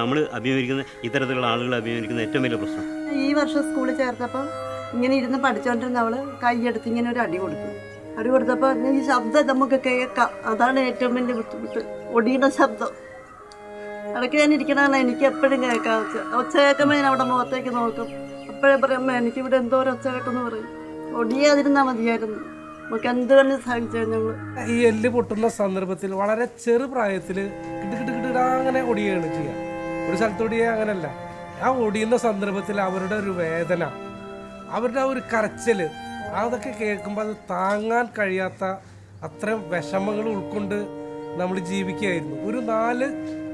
നമ്മൾ അഭിമുഖീകരിക്കുന്ന ഇത്തരത്തിലുള്ള ആളുകൾ അഭിമുഖീകരിക്കുന്ന ഏറ്റവും വലിയ പ്രശ്നം. ഈ വർഷം സ്കൂളിൽ ചേർത്തപ്പോൾ ഇങ്ങനെ ഇരുന്ന് പഠിച്ചുകൊണ്ടിരുന്ന അവൾ കൈയെടുത്ത് ഇങ്ങനെ ഒരു അടി കൊടുത്തപ്പോൾ ഈ ശബ്ദം നമുക്ക് കേൾക്കാം. അതാണ് ഏറ്റവും വലിയ ബുദ്ധിമുട്ട്, ഒടിയുടെ ശബ്ദം. ഇടയ്ക്ക് ഞാൻ ഇരിക്കണമല്ല, എനിക്ക് എപ്പോഴും കേൾക്കാം. ഒച്ച കേൾക്കുമ്പോൾ ഞാൻ അവിടെ മുഖത്തേക്ക് നോക്കും. അപ്പോഴേ പറയുമ്പോൾ എനിക്കിവിടെ എന്തോ ഒരു ഒച്ച കേട്ടെന്ന് പറയും. ഒടിയാതിരുന്നാൽ മതിയായിരുന്നു, നമുക്ക് എന്തുകൊണ്ട് സാധിച്ചത്. ഞങ്ങൾ ഈ എല്ല് പൊട്ടുന്ന സന്ദർഭത്തിൽ വളരെ ചെറുപ്രായത്തിൽ കിട്ടുകിട്ടുകിട്ട അങ്ങനെ ഒടിയാണ് ചെയ്യുക. ഒരു സ്ഥലത്തൊടിയ അങ്ങനെയല്ല. ആ ഒടിയുന്ന സന്ദർഭത്തിൽ അവരുടെ ഒരു വേദന, അവരുടെ ഒരു കരച്ചിൽ, അതൊക്കെ കേൾക്കുമ്പോൾ അത് താങ്ങാൻ കഴിയാത്ത അത്രയും വിഷമങ്ങൾ ഉൾക്കൊണ്ട് നമ്മൾ ജീവിക്കുകയായിരുന്നു. ഒരു 4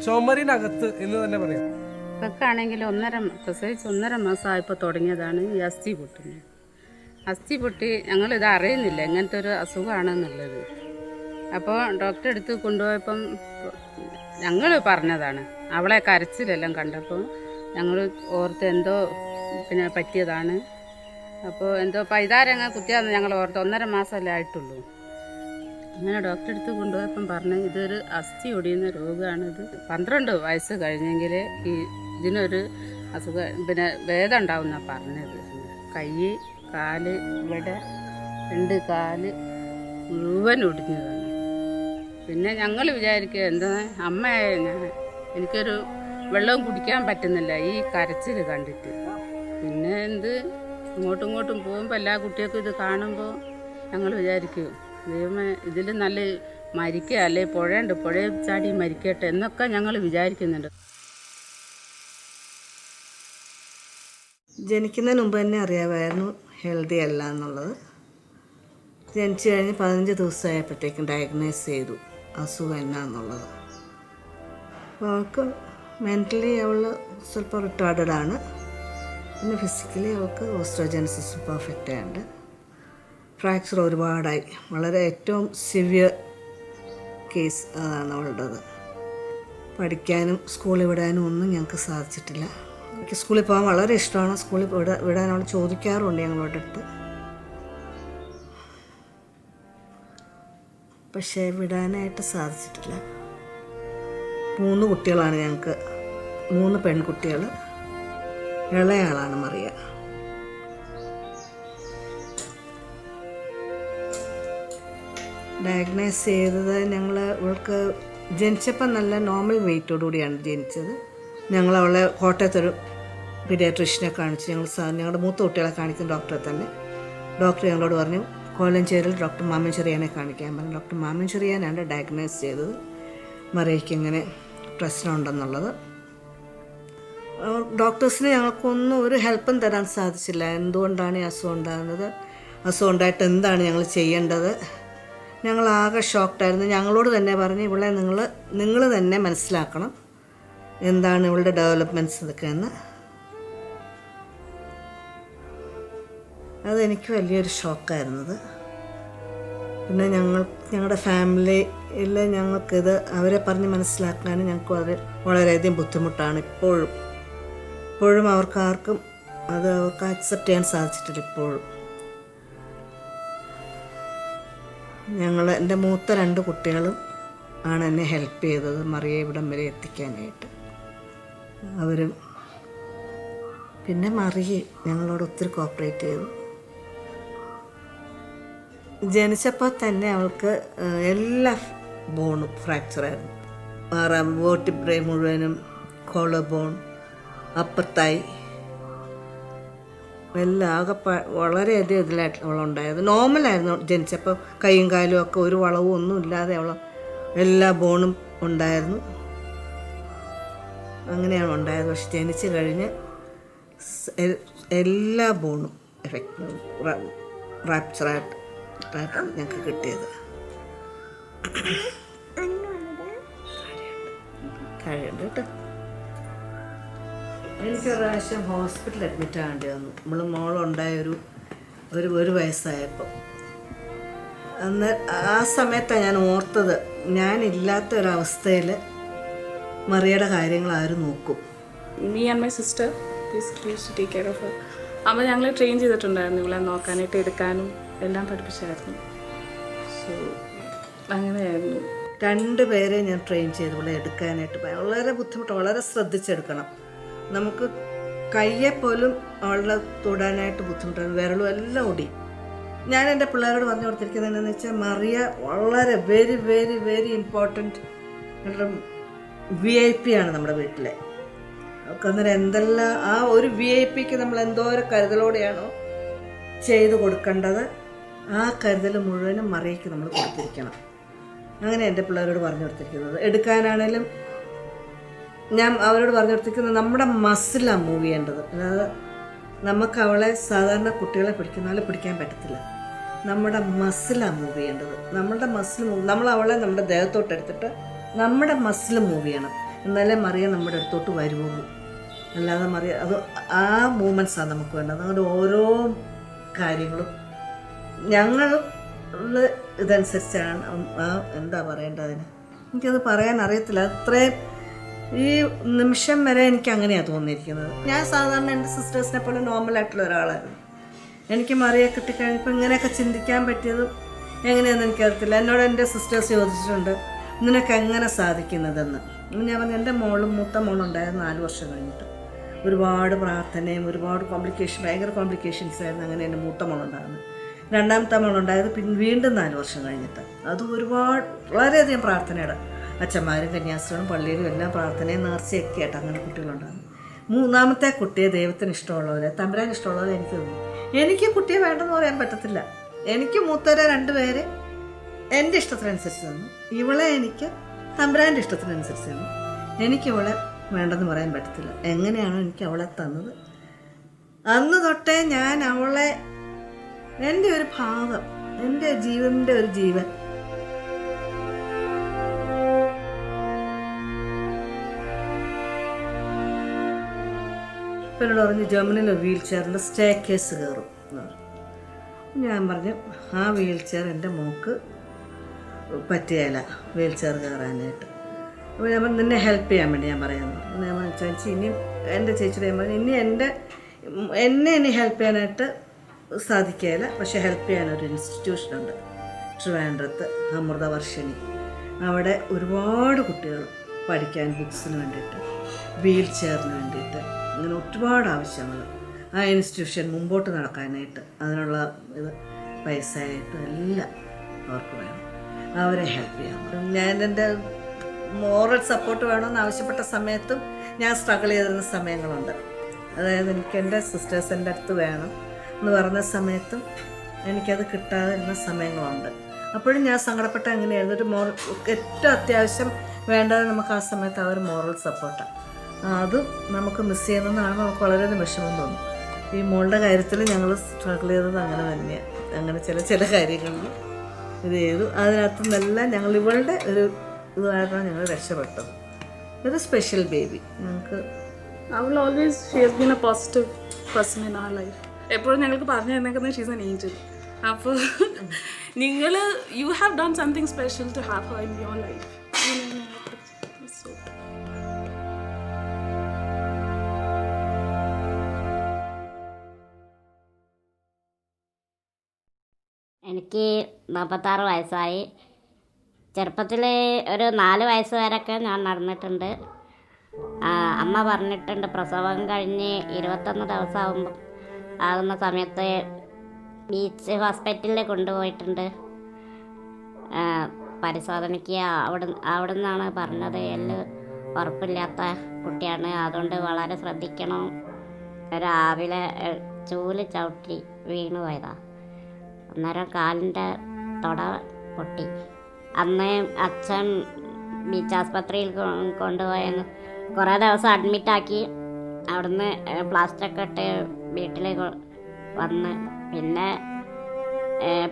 ചുമരിനകത്ത് എന്ന് തന്നെ പറയാം. ഇപ്പൊക്കാണെങ്കിൽ പ്രസവിച്ച് 1.5 മാസമായപ്പോൾ തുടങ്ങിയതാണ് ഈ അസ്ഥി പൊട്ടുന്നത്. അസ്ഥി പൊട്ടി ഞങ്ങളിത് അറിയുന്നില്ല ഇങ്ങനത്തെ ഒരു അസുഖമാണെന്നുള്ളത്. അപ്പോൾ ഡോക്ടറെ അടുത്ത് കൊണ്ടുപോയപ്പം ഞങ്ങൾ പറഞ്ഞതാണ്, അവളെ കരച്ചിലെല്ലാം കണ്ടപ്പോൾ ഞങ്ങൾ ഓർത്ത് എന്തോ പിന്നെ പറ്റിയതാണ്. അപ്പോൾ എന്തോ പൈതാരങ്ങ കുത്തിയാന്ന് ഞങ്ങൾ ഓർത്ത്. 1.5 മാസമല്ലേ ആയിട്ടുള്ളൂ. അങ്ങനെ ഡോക്ടറെ അടുത്ത് കൊണ്ടുപോയപ്പം പറഞ്ഞു ഇതൊരു അസ്ഥി ഒടിയുന്ന രോഗമാണിത്. 12 വയസ്സ് കഴിഞ്ഞെങ്കിൽ ഇതിനൊരു അസുഖം പിന്നെ ഭേദം ഉണ്ടാവുമെന്നാണ് പറഞ്ഞത്. കൈ കാല് ഇവിടെ 2 കാല് മുഴുവൻ ഒടിഞ്ഞതാണ്. പിന്നെ ഞങ്ങൾ വിചാരിക്കുക എന്താ അമ്മയായ എനിക്കൊരു വെള്ളവും കുടിക്കാൻ പറ്റുന്നില്ല ഈ കരച്ചിൽ കണ്ടിട്ട്. പിന്നെ ഇങ്ങോട്ടും ഇങ്ങോട്ടും പോകുമ്പോൾ എല്ലാ കുട്ടികൾക്കും ഇത് കാണുമ്പോൾ ഞങ്ങൾ വിചാരിക്കും ദൈവമേ ഇതിൽ നല്ല മരിക്കുക, അല്ലെ പുഴയിൽ ചാടി മരിക്കട്ടെ എന്നൊക്കെ ഞങ്ങൾ വിചാരിക്കുന്നുണ്ട്. ജനിക്കുന്നതിന് മുമ്പ് തന്നെ അറിയാമായിരുന്നു ഹെൽത്തി അല്ല എന്നുള്ളത്. ജനിച്ചു കഴിഞ്ഞ് 15 ദിവസമായപ്പോഴത്തേക്കും ഡയഗ്നോസ് ചെയ്തു അസുഖം എന്നാന്നുള്ളത്. അപ്പോൾ അവൾക്ക് മെൻ്റലി അവൾ സ്വല്പം റിട്ടാർഡഡ് ആണ്. പിന്നെ ഫിസിക്കലി അവൾക്ക് ഓസ്റ്റിയോജെനസിസ് ഇംപെർഫെക്റ്റ ഉണ്ട്. ഫ്രാക്ചർ ഒരുപാടായി, വളരെ ഏറ്റവും സിവിയർ കേസ് അതാണ് അവളുടേത്. പഠിക്കാനും സ്കൂളിൽ വിടാനും ഒന്നും ഞങ്ങൾക്ക് സാധിച്ചിട്ടില്ല. എനിക്ക് സ്കൂളിൽ പോകാൻ വളരെ ഇഷ്ടമാണ്. സ്കൂളിൽ വിടാൻ അവൾ ചോദിക്കാറുണ്ട് ഞങ്ങളുടെ അടുത്ത്. പക്ഷേ വിടാനായിട്ട് സാധിച്ചിട്ടില്ല. 3 കുട്ടികളാണ് ഞങ്ങൾക്ക്, 3 പെൺകുട്ടികൾ. ഇളയാളാണ് മറിയ. ഡയഗ്നോസ് ചെയ്തത് ഞങ്ങൾ ഇവൾക്ക് ജനിച്ചപ്പം നല്ല നോർമൽ വെയിറ്റോടുകൂടിയാണ് ജനിച്ചത്. ഞങ്ങൾ അവളെ കോട്ടയത്തൊരു പീഡിയാട്രീഷ്യനെ കാണിച്ചു. ഞങ്ങളുടെ മൂത്ത കുട്ടികളെ കാണിക്കുന്ന ഡോക്ടറെ തന്നെ. ഡോക്ടർ ഞങ്ങളോട് പറഞ്ഞു കോലഞ്ചേരിയിൽ ഡോക്ടർ മാമൻ ചെറിയാനെ കാണിക്കാൻ പറഞ്ഞു. ഡോക്ടർ മാമൻ ചെറിയാനാണ് ഡയഗ്നോസ് ചെയ്തത് മറിയയ്ക്ക് ഇങ്ങനെ പ്രശ്നമുണ്ടെന്നുള്ളത്. ഡോക്ടേഴ്സിന് ഞങ്ങൾക്കൊന്നും ഒരു ഹെൽപ്പും തരാൻ സാധിച്ചില്ല. എന്തുകൊണ്ടാണ് ഈ അസുഖം ഉണ്ടാകുന്നത്, അസുഖം ഉണ്ടായിട്ട് എന്താണ് ഞങ്ങൾ ചെയ്യേണ്ടത്. ഞങ്ങളാകെ ഷോക്ക്ഡായിരുന്നു. ഞങ്ങളോട് തന്നെ പറഞ്ഞ് ഇവളെ നിങ്ങൾ തന്നെ മനസ്സിലാക്കണം, എന്താണ് ഇവളുടെ ഡെവലപ്മെൻറ്റ്സ് ഇതൊക്കെയെന്ന്. അതെനിക്ക് വലിയൊരു ഷോക്കായിരുന്നത്. പിന്നെ ഞങ്ങളുടെ ഫാമിലിയിൽ ഞങ്ങൾക്കിത് അവരെ പറഞ്ഞ് മനസ്സിലാക്കാനും ഞങ്ങൾക്ക് വളരെയധികം ബുദ്ധിമുട്ടാണ്. ഇപ്പോഴും അവർക്ക് അക്സെപ്റ്റ് ചെയ്യാൻ സാധിച്ചിട്ടില്ല. ഇപ്പോഴും എൻ്റെ മൂത്ത 2 കുട്ടികളും ആണ് എന്നെ ഹെൽപ്പ് ചെയ്തത് മറിയെ ഇവിടം വരെ എത്തിക്കാനായിട്ട്. അവരും പിന്നെ മറിയെ ഞങ്ങളോട് ഒത്തിരി കോപ്പറേറ്റ് ചെയ്തു. ജനിച്ചപ്പോൾ തന്നെ അവൾക്ക് എല്ലാ ബോണും ഫ്രാക്ചറായിരുന്നു. വേർട്ടിബ്രേ മുഴുവനും, കോളർ ബോൺ, അപ്പർ തൈ എല്ലാം ആകെ വളരെയധികം ഇതിലായിട്ട് അവളുണ്ടായത്. നോർമലായിരുന്നു ജനിച്ചപ്പോൾ, കൈയും കാലും ഒക്കെ ഒരു വളവും ഒന്നും ഇല്ലാതെ എല്ലാ ബോണും ഉണ്ടായിരുന്നു. അങ്ങനെയാണ് ഉണ്ടായത്. പക്ഷെ ജനിച്ച് കഴിഞ്ഞ് എല്ലാ ബോണും റാപ്ചറായിട്ടാണ് ഞങ്ങൾക്ക് കിട്ടിയത്. കഴിയുണ്ട് കേട്ടോ. എനിക്കൊരു പ്രാവശ്യം ഹോസ്പിറ്റലിൽ അഡ്മിറ്റ് ആകേണ്ടി വന്നു. മോളുണ്ടായ ഒരു വയസ്സായപ്പോൾ. അന്ന് ആ സമയത്താണ് ഞാൻ ഓർത്തത്, ഞാനില്ലാത്ത ഒരവസ്ഥയിൽ മറിയയുടെ കാര്യങ്ങൾ ആര് നോക്കും. Me and my sister basically used to take care of her. അപ്പോൾ ഞങ്ങൾ ട്രെയിൻ ചെയ്തിട്ടുണ്ടായിരുന്നു ഇവളെ നോക്കാനായിട്ട്, എടുക്കാനും എല്ലാം പഠിപ്പിച്ചായിരുന്നു. സോ അങ്ങനെയായിരുന്നു. 2 പേരെ ഞാൻ ട്രെയിൻ ചെയ്തു ഇവിടെ എടുക്കാനായിട്ട്. വളരെ ബുദ്ധിമുട്ട്, വളരെ ശ്രദ്ധിച്ചെടുക്കണം. നമുക്ക് കയ്യെപ്പോലും അവളെ തൊടാനായിട്ട് ബുദ്ധിമുട്ടാണ്. വിരലും എല്ലാം ഓടി. ഞാൻ എൻ്റെ പിള്ളേരോട് പറഞ്ഞു കൊടുത്തിരിക്കുന്നത് എന്താണെന്ന് വെച്ചാൽ, മറിയ വളരെ very very very important VIP ആണ് നമ്മുടെ വീട്ടിലെ. അവർക്ക് അന്നേരം എന്തെല്ലാം ആ ഒരു VIPക്ക് നമ്മൾ എന്തോരം കരുതലോടെയാണോ ചെയ്ത് കൊടുക്കേണ്ടത്, ആ കരുതൽ മുഴുവനും മറിയയ്ക്ക് നമ്മൾ കൊടുത്തിരിക്കണം. അങ്ങനെ എൻ്റെ പിള്ളേരോട് പറഞ്ഞു കൊടുത്തിരിക്കുന്നത്. എടുക്കാനാണേലും ഞാൻ അവരോട് പറഞ്ഞു കൊടുത്തിരിക്കുന്നത്, നമ്മുടെ മസിലാണ് മൂവ് ചെയ്യേണ്ടത്. അതായത് നമുക്ക് അവളെ സാധാരണ കുട്ടികളെ പിടിക്കുന്ന പിടിക്കാൻ പറ്റത്തില്ല. നമ്മുടെ മസിലാണ് മൂവ് ചെയ്യേണ്ടത്. നമ്മൾ അവളെ നമ്മുടെ ദേഹത്തോട്ട് എടുത്തിട്ട് നമ്മുടെ മസിൽ മൂവ് ചെയ്യണം. എന്നാലേ മറിയ നമ്മുടെ അടുത്തോട്ട് വരുവുള്ളൂ. അല്ലാതെ മറിയ ആ മൂവ്മെൻറ്റ്സാണ് നമുക്ക് വേണ്ടത്. അങ്ങനെ ഓരോ കാര്യങ്ങളും ഞങ്ങൾ ഇതനുസരിച്ചാണ് എന്താ പറയേണ്ടതിന്, എനിക്കത് പറയാൻ അറിയത്തില്ല. അത്രയും ഈ നിമിഷം വരെ എനിക്ക് അങ്ങനെയാണ് തോന്നിയിരിക്കുന്നത്. ഞാൻ സാധാരണ എൻ്റെ സിസ്റ്റേഴ്സിനെ പോലെ നോർമലായിട്ടുള്ള ഒരാളായിരുന്നു. എനിക്ക് മറിയെ കിട്ടിക്കഴിഞ്ഞപ്പോൾ ഇങ്ങനെയൊക്കെ ചിന്തിക്കാൻ പറ്റിയതും എങ്ങനെയാണെന്ന് എനിക്കറിയത്തില്ല. എന്നോട് എൻ്റെ സിസ്റ്റേഴ്സ് ചോദിച്ചിട്ടുണ്ട്, നിനക്ക് എങ്ങനെ സാധിക്കുന്നതെന്ന്. ഞാൻ പറഞ്ഞു, എൻ്റെ മൂത്ത മോളുണ്ടായിരുന്നു 4 വർഷം കഴിഞ്ഞിട്ട്. ഒരുപാട് പ്രാർത്ഥനയും ഒരുപാട് ഭയങ്കര കോംപ്ലിക്കേഷൻസ് ആയിരുന്നു. അങ്ങനെ എൻ്റെ മൂത്ത മോളുണ്ടായിരുന്നു. 2ാമത്തെ മോളുണ്ടായത് വീണ്ടും 4 വർഷം കഴിഞ്ഞിട്ട്. അത് വളരെയധികം പ്രാർത്ഥനയുടെ അച്ഛന്മാരും കന്യാസ്ത്രീകളും പള്ളിയിലും എല്ലാം പ്രാർത്ഥനയും നേർച്ചയൊക്കെ ആയിട്ട് അങ്ങനെ കുട്ടികളുണ്ടായിരുന്നു. 3ാമത്തെ കുട്ടിയെ ദൈവത്തിന് ഇഷ്ടമുള്ളവരെ, തമ്പുരാൻ ഇഷ്ടമുള്ളവരെ എനിക്ക് തോന്നി. എനിക്ക് കുട്ടിയെ വേണ്ടെന്ന് പറയാൻ പറ്റത്തില്ല. എനിക്ക് മൂത്തവരെ 2 പേര് എൻ്റെ ഇഷ്ടത്തിനനുസരിച്ച് തന്നു. ഇവളെ എനിക്ക് തമ്പുരാൻ്റെ ഇഷ്ടത്തിനനുസരിച്ച് തന്നു. എനിക്കിവളെ വേണ്ടെന്ന് പറയാൻ പറ്റത്തില്ല. എങ്ങനെയാണോ എനിക്ക് അവളെ തന്നത്, അന്ന് തൊട്ടേ ഞാൻ അവളെ എൻ്റെ ഒരു ഭാഗം, എൻ്റെ ജീവൻ്റെ ഒരു ജീവൻ. ഇപ്പം എന്നോട് പറഞ്ഞു, ജർമ്മനിയിലെ വീൽ ചെയറിൻ്റെ സ്റ്റേ കേസ് കയറും. ഞാൻ പറഞ്ഞു, ആ വീൽ ചെയർ എൻ്റെ മോക്ക് പറ്റുകയില്ല, വീൽ ചെയർ കയറാനായിട്ട്. അപ്പോൾ ഞാൻ പറഞ്ഞു, നിന്നെ ഹെൽപ്പ് ചെയ്യാൻ വേണ്ടി ഞാൻ പറയാമെന്ന് പറഞ്ഞു. ഞാൻ പറഞ്ഞു, ചേച്ചി ഇനിയും എൻ്റെ ചേച്ചിയുടെ ഞാൻ പറഞ്ഞു, എന്നെ ഇനി ഹെൽപ്പ് ചെയ്യാനായിട്ട് സാധിക്കുകയില്ല. പക്ഷേ ഹെൽപ്പ് ചെയ്യാനൊരു ഇൻസ്റ്റിറ്റ്യൂഷനുണ്ട് ട്രിവാൻഡ്രത്ത്, അമൃതവർഷിണി. അവിടെ ഒരുപാട് കുട്ടികൾ പഠിക്കാൻ, ബുക്സിന് വേണ്ടിയിട്ട്, വീൽ ചെയറിന് വേണ്ടിയിട്ട്, അങ്ങനെ ഒരുപാട് ആവശ്യങ്ങൾ. ആ ഇൻസ്റ്റിറ്റ്യൂഷൻ മുമ്പോട്ട് നടക്കാനായിട്ട് അതിനുള്ള പൈസ ആയിട്ടും എല്ലാം അവർക്ക് വേണം. അവരെ ഹെൽപ്പ് ചെയ്യാം. ഞാൻ എൻ്റെ മോറൽ സപ്പോർട്ട് വേണമെന്ന് ആവശ്യപ്പെട്ട സമയത്തും ഞാൻ സ്ട്രഗിൾ ചെയ്തിരുന്ന സമയങ്ങളുണ്ട്. അതായത് എനിക്ക് എൻ്റെ സിസ്റ്റേഴ്സ് എൻ്റെ അടുത്ത് വേണം എന്ന് പറഞ്ഞ സമയത്തും എനിക്കത് കിട്ടാതിരുന്ന സമയങ്ങളുണ്ട്. അപ്പോഴും ഞാൻ സങ്കടപ്പെട്ട എങ്ങനെയായിരുന്നു. ഏറ്റവും അത്യാവശ്യം വേണ്ടത് നമുക്ക് ആ സമയത്ത് അവർ മോറൽ സപ്പോർട്ടാണ്. അതും നമുക്ക് മിസ് ചെയ്യുന്നതെന്നാണ് നമുക്ക് വളരെയധികം വിഷമം തോന്നും. ഈ മോളുടെ കാര്യത്തിൽ ഞങ്ങൾ സ്ട്രഗിൾ ചെയ്തത് അങ്ങനെ തന്നെയാണ്. അങ്ങനെ ചില കാര്യങ്ങളിൽ ഇത് ചെയ്തു. അതിനകത്തു നിന്നെല്ലാം ഞങ്ങൾ ഇവളുടെ ഒരു ഇതായിട്ടാണ് ഞങ്ങൾ രക്ഷപ്പെട്ടത്. ഒരു സ്പെഷ്യൽ ബേബി ഞങ്ങൾക്ക്. അവൾ always she has been a positive person in our life. എപ്പോഴും ഞങ്ങൾക്ക് പറഞ്ഞു തന്നേക്കുന്നത് ഷീസ് എൻ ഏഞ്ചൽ. അപ്പോൾ നിങ്ങൾ you have done something special to have her in your life. എനിക്ക് 46 വയസ്സായി. ചെറുപ്പത്തിൽ ഒരു 4 വയസ്സ് വരെയൊക്കെ ഞാൻ നടന്നിട്ടുണ്ട്. അമ്മ പറഞ്ഞിട്ടുണ്ട് പ്രസവം കഴിഞ്ഞ് 21 ദിവസം ആകുന്ന സമയത്ത് ബീച്ച് ഹോസ്പിറ്റലിൽ കൊണ്ടുപോയിട്ടുണ്ട് പരിശോധനയ്ക്ക്. അവിടെ നിന്നാണ് പറഞ്ഞത് എല്ല് ഉറപ്പില്ലാത്ത കുട്ടിയാണ്, അതുകൊണ്ട് വളരെ ശ്രദ്ധിക്കണം. രാവിലെ ചൂല് ചവിട്ടി വീണു പോയതാണ്. അന്നേരം കാലിൻ്റെ തുട പൊട്ടി. അന്ന് അച്ഛൻ ബീച്ച് ആസ്പത്രിയിൽ കൊണ്ടുപോയെന്ന് കുറേ ദിവസം അഡ്മിറ്റാക്കി. അവിടുന്ന് പ്ലാസ്റ്ററൊക്കെ ഇട്ട് വീട്ടിലേക്ക് വന്ന് പിന്നെ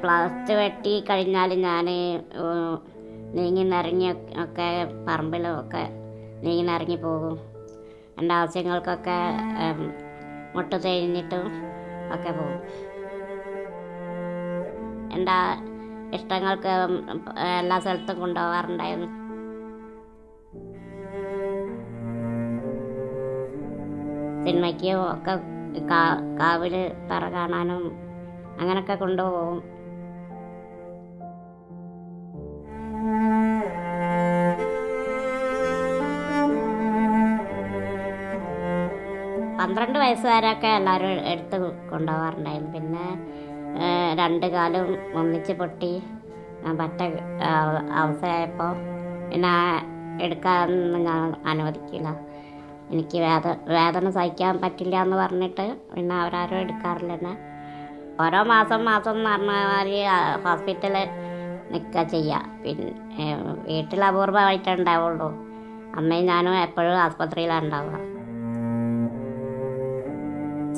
പ്ലാസ്റ്റർ വെട്ടി കഴിഞ്ഞാൽ ഞാൻ നീങ്ങി നിറങ്ങി ഒക്കെ പറമ്പിലും ഒക്കെ നീങ്ങി നിറങ്ങി പോകും. എൻ്റെ ആവശ്യങ്ങൾക്കൊക്കെ മുട്ട് തേഞ്ഞിട്ടും ഒക്കെ പോകും. എൻ്റെ ഇഷ്ടങ്ങൾക്ക് എല്ലാ സ്ഥലത്തും കൊണ്ടുപോകാറുണ്ടായിരുന്നു. സിനിമയ്ക്കും ഒക്കെ കാവിൽ തറ കാണാനും അങ്ങനെയൊക്കെ കൊണ്ടുപോകും. പന്ത്രണ്ട് വയസ്സ് വരെയൊക്കെ എല്ലാവരും എടുത്ത് കൊണ്ടുപോകാറുണ്ടായിരുന്നു. പിന്നെ 2 കാലും ഒന്നിച്ച് പൊട്ടി പറ്റ അവസ്ഥയായപ്പോൾ പിന്നെ എടുക്കാനൊന്നും ഞാൻ അനുവദിക്കില്ല. എനിക്ക് വേദന സഹിക്കാൻ പറ്റില്ല എന്ന് പറഞ്ഞിട്ട് പിന്നെ അവരാരും എടുക്കാറില്ല. തന്നെ ഓരോ മാസം എന്ന് പറഞ്ഞാൽ ഹോസ്പിറ്റലിൽ നിൽക്കുക ചെയ്യുക. പിന്നെ വീട്ടിൽ അപൂർവമായിട്ടേ ഉണ്ടാവുള്ളൂ. അമ്മയും ഞാനും എപ്പോഴും ആസ്പത്രിയിലാണ് ഉണ്ടാവുക.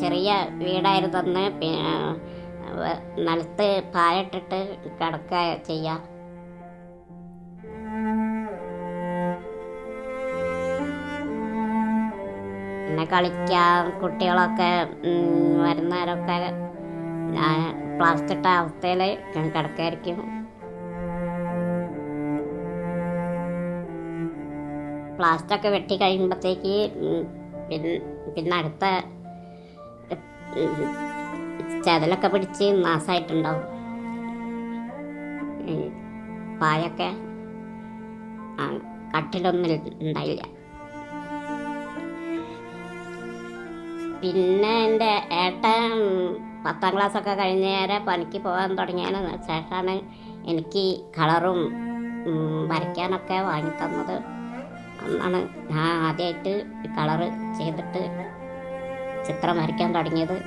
ചെറിയ വീടായിരുന്നെന്ന് നിലത്ത് പായട്ടിട്ട് കിടക്കുക ചെയ്യുക. പിന്നെ കളിക്കാൻ കുട്ടികളൊക്കെ വരുന്നവരൊക്കെ ഞാൻ പ്ലാസ്റ്റിട്ട അവസ്ഥയിൽ കിടക്കായിരിക്കും. പ്ലാസ്റ്റൊക്കെ വെട്ടി കഴിയുമ്പോഴത്തേക്ക് പിന്നെ അടുത്ത ചതലൊക്കെ പിടിച്ച് നാശമായിട്ടുണ്ടാവും. പായൊക്കെ കട്ടിലൊന്നും ഉണ്ടായില്ല. പിന്നെ എൻ്റെ ഏട്ടൻ 10ാം ക്ലാസ്സൊക്കെ കഴിഞ്ഞേരെ പണിക്ക് പോകാൻ തുടങ്ങിയതിന് ശേഷമാണ് എനിക്ക് കളറും വരയ്ക്കാനൊക്കെ വാങ്ങിത്തന്നത്. അന്നാണ് ഞാൻ ആദ്യമായിട്ട് കളറ് ചെയ്തിട്ട് ചിത്രം വരയ്ക്കാൻ തുടങ്ങിയത്.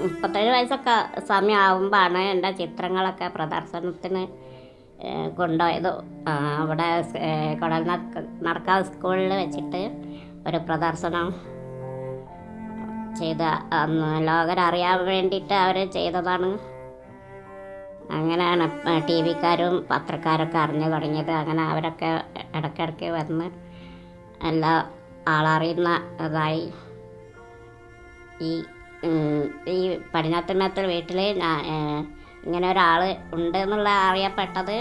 മുപ്പത്തേഴ് വയസ്സൊക്കെ സമയമാകുമ്പോഴാണ് എൻ്റെ ചിത്രങ്ങളൊക്കെ പ്രദർശനത്തിന് കൊണ്ടുപോയത്. അവിടെ കുടൽ നടക്കാവ് സ്കൂളിൽ വെച്ചിട്ട് ഒരു പ്രദർശനം ചെയ്ത ലോകരറിയാൻ വേണ്ടിയിട്ട് അവർ ചെയ്തതാണ്. അങ്ങനെയാണ് ടി വിക്കാരും പത്രക്കാരൊക്കെ അറിഞ്ഞു തുടങ്ങിയത്. അങ്ങനെ അവരൊക്കെ ഇടയ്ക്കിടയ്ക്ക് വന്ന് എല്ലാ ആളറിയുന്ന ഇതായി. ഈ പടിഞ്ഞാത്തുമേത്തിൽ വീട്ടിൽ ഇങ്ങനെ ഒരാൾ ഉണ്ട് എന്നുള്ള അറിയപ്പെട്ടത്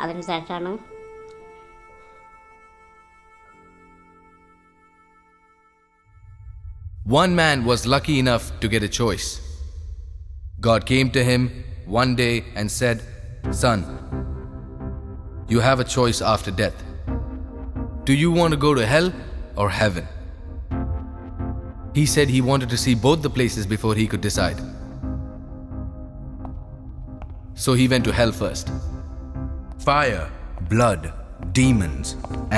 അതിന് ശേഷമാണ്. One man was lucky enough to get a choice. God came to him one day and said, "Son, you have a choice after death. Do you want to go to hell or heaven?" He said he wanted to see both the places before he could decide. So he went to hell first. Fire, blood, demons,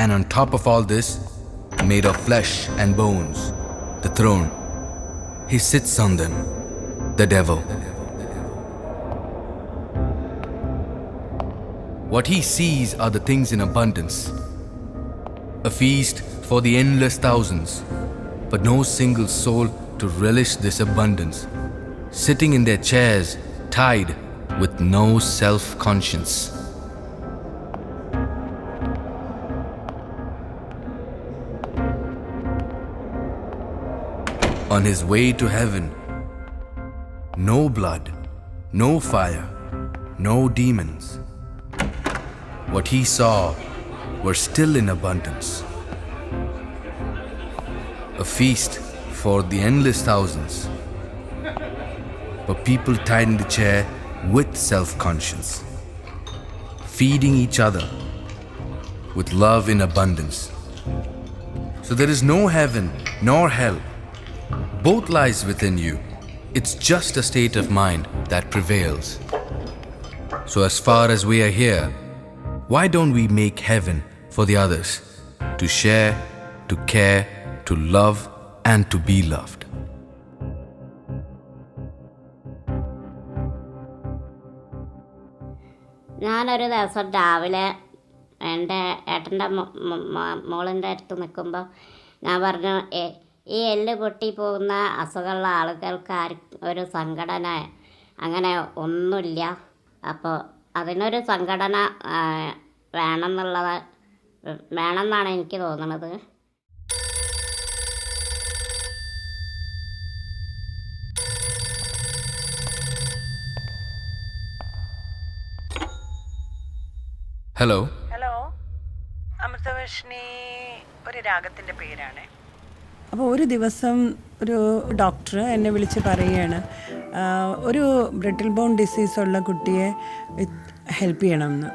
and on top of all this, made of flesh and bones, the throne. He sits on them, the devil. What he sees are the things in abundance. A feast for the endless thousands, but no single soul to relish this abundance, sitting in their chairs, tied with no self-conscience. On his way to heaven, no blood, no fire, no demons. What he saw were still in abundance. A feast for the endless thousands, but people tied in the chair with self-conscience, feeding each other with love in abundance. So there is no heaven nor hell. Both lies within you. It's just a state of mind that prevails. So as far as we are here, why don't we make heaven for the others? To share, to care, to love, and to be loved. ഞാനൊരു ദിവസം രാവിലെ എൻ്റെ ഏട്ടൻ്റെ മോളിൻ്റെ അടുത്ത് നിൽക്കുമ്പോൾ ഞാൻ പറഞ്ഞു, ഈ എല്ല് പൊട്ടി പോകുന്ന അസുഖമുള്ള ആളുകൾക്ക് ഒരു സംഘടന അങ്ങനെ ഒന്നുമില്ല. അപ്പോൾ അതിനൊരു സംഘടന വേണമെന്നാണ് എനിക്ക് തോന്നുന്നത്. ഹലോ. ഹലോ, അമൃതവർഷിണി ഒരു രാഗത്തിൻ്റെ പേരാണ്. അപ്പോൾ ഒരു ദിവസം ഒരു ഡോക്ടർ എന്നെ വിളിച്ച് പറയുകയാണ്, ഒരു ബ്രിട്ടിൽ ബോൺ ഡിസീസുള്ള കുട്ടിയെ ഹെൽപ്പ് ചെയ്യണമെന്ന്.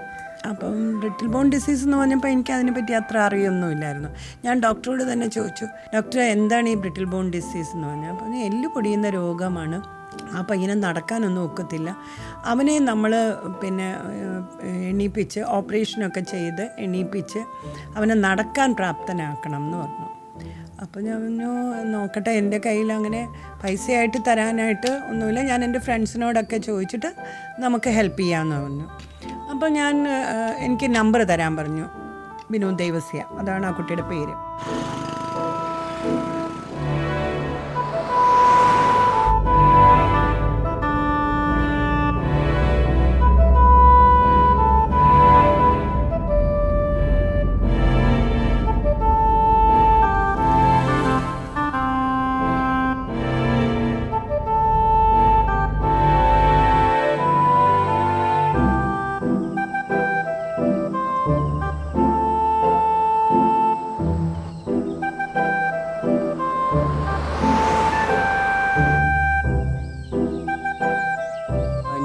അപ്പം ബ്രിട്ടിൽ ബോൺ ഡിസീസ് എന്ന് പറഞ്ഞപ്പോൾ എനിക്ക് അതിനെപ്പറ്റി അത്ര അറിയൊന്നുമില്ലായിരുന്നു. ഞാൻ ഡോക്ടറോട് തന്നെ ചോദിച്ചു, ഡോക്ടർ എന്താണ് ഈ ബ്രിട്ടിൽ ബോൺ ഡിസീസ് എന്ന് പറഞ്ഞാൽ. അപ്പോൾ എല്ല് പൊടിയുന്ന രോഗമാണ്. ആ പയ്യനെ നടക്കാനൊന്നും ഒക്കത്തില്ല. അവനെ നമ്മൾ എണീപ്പിച്ച് ഓപ്പറേഷനൊക്കെ ചെയ്ത് എണീപ്പിച്ച് അവനെ നടക്കാൻ പ്രാപ്തനാക്കണം എന്ന് പറഞ്ഞു. അപ്പോൾ ഞാൻ നോക്കട്ടെ, എൻ്റെ കയ്യിൽ അങ്ങനെ പൈസയായിട്ട് തരാനായിട്ട് ഒന്നുമില്ല. ഞാൻ എൻ്റെ ഫ്രണ്ട്സിനോടൊക്കെ ചോദിച്ചിട്ട് നമുക്ക് ഹെൽപ്പ് ചെയ്യാമെന്ന് പറഞ്ഞു. അപ്പോൾ എനിക്ക് നമ്പർ തരാൻ പറഞ്ഞു. ബിനു ദേവസ്യ, അതാണ് ആ കുട്ടിയുടെ പേര്.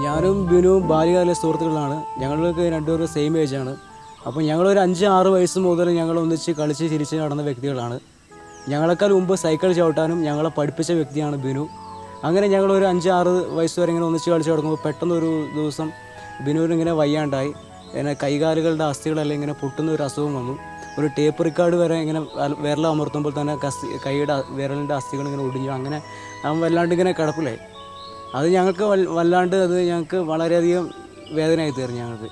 ഞാനും ബിനുവും ബാല്യകാല സുഹൃത്തുക്കളാണ്. ഞങ്ങൾക്ക് രണ്ടുപേരും സെയിം ഏജാണ്. അപ്പോൾ ഞങ്ങളൊരു 5-6 വയസ്സ് മുതൽ ഞങ്ങൾ ഒന്നിച്ച് കളിച്ച് ചിരിച്ച് നടന്ന വ്യക്തികളാണ്. ഞങ്ങളെക്കാൾ മുമ്പ് സൈക്കിൾ ചവിട്ടാനും ഞങ്ങളെ പഠിപ്പിച്ച വ്യക്തിയാണ് ബിനു. അങ്ങനെ ഞങ്ങളൊരു 5-6 വയസ്സ് വരെ ഇങ്ങനെ ഒന്നിച്ച് കളിച്ച് നടക്കുമ്പോൾ പെട്ടെന്നൊരു ദിവസം ബിനുവിനിങ്ങനെ വയ്യാണ്ടായി. കൈകാലുകളുടെ അസ്ഥികളെല്ലാം ഇങ്ങനെ പൊട്ടുന്ന ഒരു അസുഖം വന്നു. ഒരു ടേപ്പ് റിക്കാർഡ് വരെ ഇങ്ങനെ വിരൽ അമർത്തുമ്പോൾ തന്നെ കൈയുടെ വിരലിൻ്റെ അസ്ഥികൾ ഇങ്ങനെ ഒടിഞ്ഞു. അങ്ങനെ അവൻ വല്ലാണ്ട് ഇങ്ങനെ കിടപ്പിലായി. അത് ഞങ്ങൾക്ക് ഞങ്ങൾക്ക് വളരെയധികം വേദനയായി തീർന്നു ഞങ്ങൾക്ക്.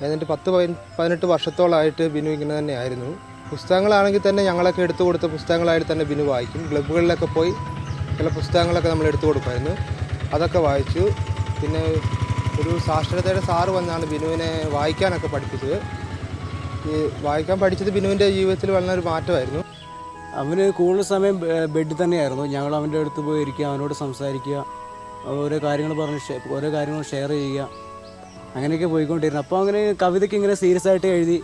ഏതാണ്ട് 10-18 വർഷത്തോളമായിട്ട് ബിനു ഇങ്ങനെ തന്നെയായിരുന്നു. പുസ്തകങ്ങളാണെങ്കിൽ തന്നെ ഞങ്ങളൊക്കെ എടുത്തു കൊടുത്ത പുസ്തകങ്ങളായിട്ട് തന്നെ ബിനു വായിക്കും. ക്ലബ്ബുകളിലൊക്കെ പോയി ചില പുസ്തകങ്ങളൊക്കെ നമ്മൾ എടുത്തു കൊടുക്കുമായിരുന്നു. അതൊക്കെ വായിച്ചു. പിന്നെ ഒരു സാക്ഷരതയുടെ സാറ് വന്നാണ് ബിനുവിനെ വായിക്കാനൊക്കെ പഠിപ്പിച്ചത്. ഈ വായിക്കാൻ പഠിച്ചത് ബിനുവിൻ്റെ ജീവിതത്തിൽ വളരെ മാറ്റമായിരുന്നു. അവന് കൂടുതൽ സമയം ബെഡിൽ തന്നെയായിരുന്നു. ഞങ്ങൾ അവൻ്റെ അടുത്ത് പോയി ഇരിക്കുക, അവനോട് സംസാരിക്കുക, ഓരോ കാര്യങ്ങൾ ഷെയർ ചെയ്യുക, അങ്ങനെയൊക്കെ പോയിക്കൊണ്ടിരുന്നു. അപ്പോൾ അങ്ങനെ കവിതയ്ക്ക് ഇങ്ങനെ സീരിയസ് ആയിട്ട് എഴുതി.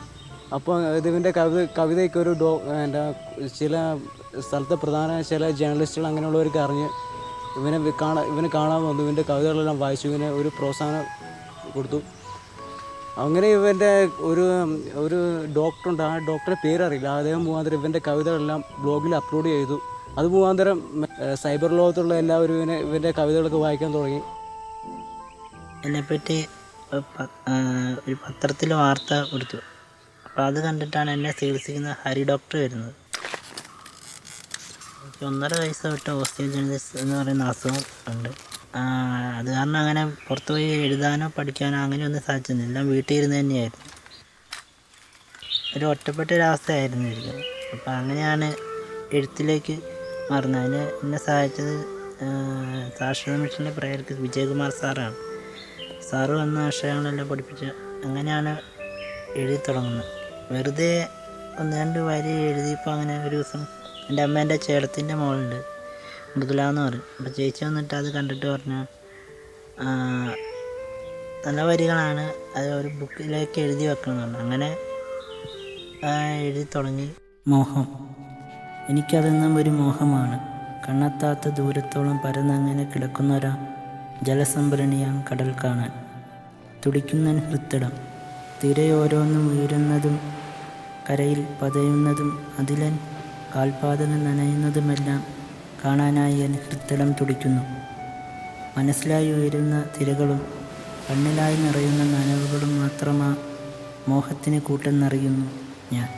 അപ്പോൾ ഇതിൻ്റെ കവിതയ്ക്ക് ഒരു ചില സ്ഥലത്തെ പ്രധാന ചില ജേർണലിസ്റ്റുകൾ അങ്ങനെയുള്ളവർക്ക് അറിഞ്ഞ് ഇവനെ കാണാൻ വന്നു. ഇവൻ്റെ കവിതകളെല്ലാം വായിച്ചു. ഇവനെ ഒരു പ്രോത്സാഹനം കൊടുത്തു. അങ്ങനെ ഇവൻ്റെ ഒരു ഡോക്ടറുണ്ട്. ആ ഡോക്ടറെ പേരറിയില്ല. അദ്ദേഹം മുഖാന്തരം ഇവൻ്റെ കവിതകളെല്ലാം ബ്ലോഗിൽ അപ്ലോഡ് ചെയ്തു. അത് മുഖാന്തരം സൈബർ ലോകത്തുള്ള എല്ലാവരും ഇവൻ്റെ കവിതകളൊക്കെ വായിക്കാൻ തുടങ്ങി. എന്നെപ്പറ്റി ഒരു പത്രത്തിൽ വാർത്ത കൊടുത്തു. അപ്പോൾ അത് കണ്ടിട്ടാണ് എന്നെ ചികിത്സിക്കുന്ന ഹരി ഡോക്ടർ വരുന്നത്. 1.5 വയസ്സ് തൊട്ട് ഓസ്റ്റിയോജെനസിസ് എന്ന് പറയുന്ന അസുഖം ഉണ്ട്. അത് കാരണം അങ്ങനെ പുറത്ത് പോയി എഴുതാനോ പഠിക്കാനോ അങ്ങനെയൊന്നും സാധിച്ചിരുന്നില്ല. എല്ലാം വീട്ടിൽ ഇരുന്ന് തന്നെയായിരുന്നു. ഒരു ഒറ്റപ്പെട്ട ഒരവസ്ഥയായിരുന്നു എനിക്ക്. അപ്പം അങ്ങനെയാണ് എഴുത്തിലേക്ക് മാറുന്നത്. അതിന് എന്നെ സഹായിച്ചത് സാക്ഷരതാ മിഷൻ്റെ പ്രേയർക്ക് വിജയകുമാർ സാറാണ്. സാറ് വന്ന അക്ഷരങ്ങളെല്ലാം പഠിപ്പിച്ച് അങ്ങനെയാണ് എഴുതി തുടങ്ങുന്നത്. വെറുതെ 1-2 വരി എഴുതിയപ്പോൾ അങ്ങനെ ഒരു ദിവസം എൻ്റെ അമ്മേൻ്റെ ചേട്ടത്തിൻ്റെ മോളുണ്ട്, മൃദുല എന്ന് പറയും. അപ്പോൾ ചേച്ചി വന്നിട്ട് അത് കണ്ടിട്ട് പറഞ്ഞു, നല്ല വരികളാണ്, അത് ഒരു ബുക്കിലേക്ക് എഴുതി വെക്കണം എന്ന് പറഞ്ഞു. അങ്ങനെ എഴുതി തുടങ്ങി. മോഹം, എനിക്കതെന്നും ഒരു മോഹമാണ്. കണ്ണെത്താത്ത ദൂരത്തോളം പരന്നങ്ങനെ കിടക്കുന്നൊരാ ജലസംഭരണിയാം കടൽ കാണാൻ. തുടിക്കുന്ന ഹൃത്തടം, തിരയോരോന്നും ഉയരുന്നതും കരയിൽ പതയുന്നതും അതിലൻ കാൽപാദങ്ങൾ നനയുന്നതുമെല്ലാം കാണാനായി എൻ ഹൃത്തടം തുടിക്കുന്നു. മനസ്സിലായി ഉയരുന്ന തിരകളും കണ്ണിലായി നിറയുന്ന നനവുകളും മാത്രമാ മോഹത്തിന് കൂട്ടെന്നറിയുന്നു ഞാൻ.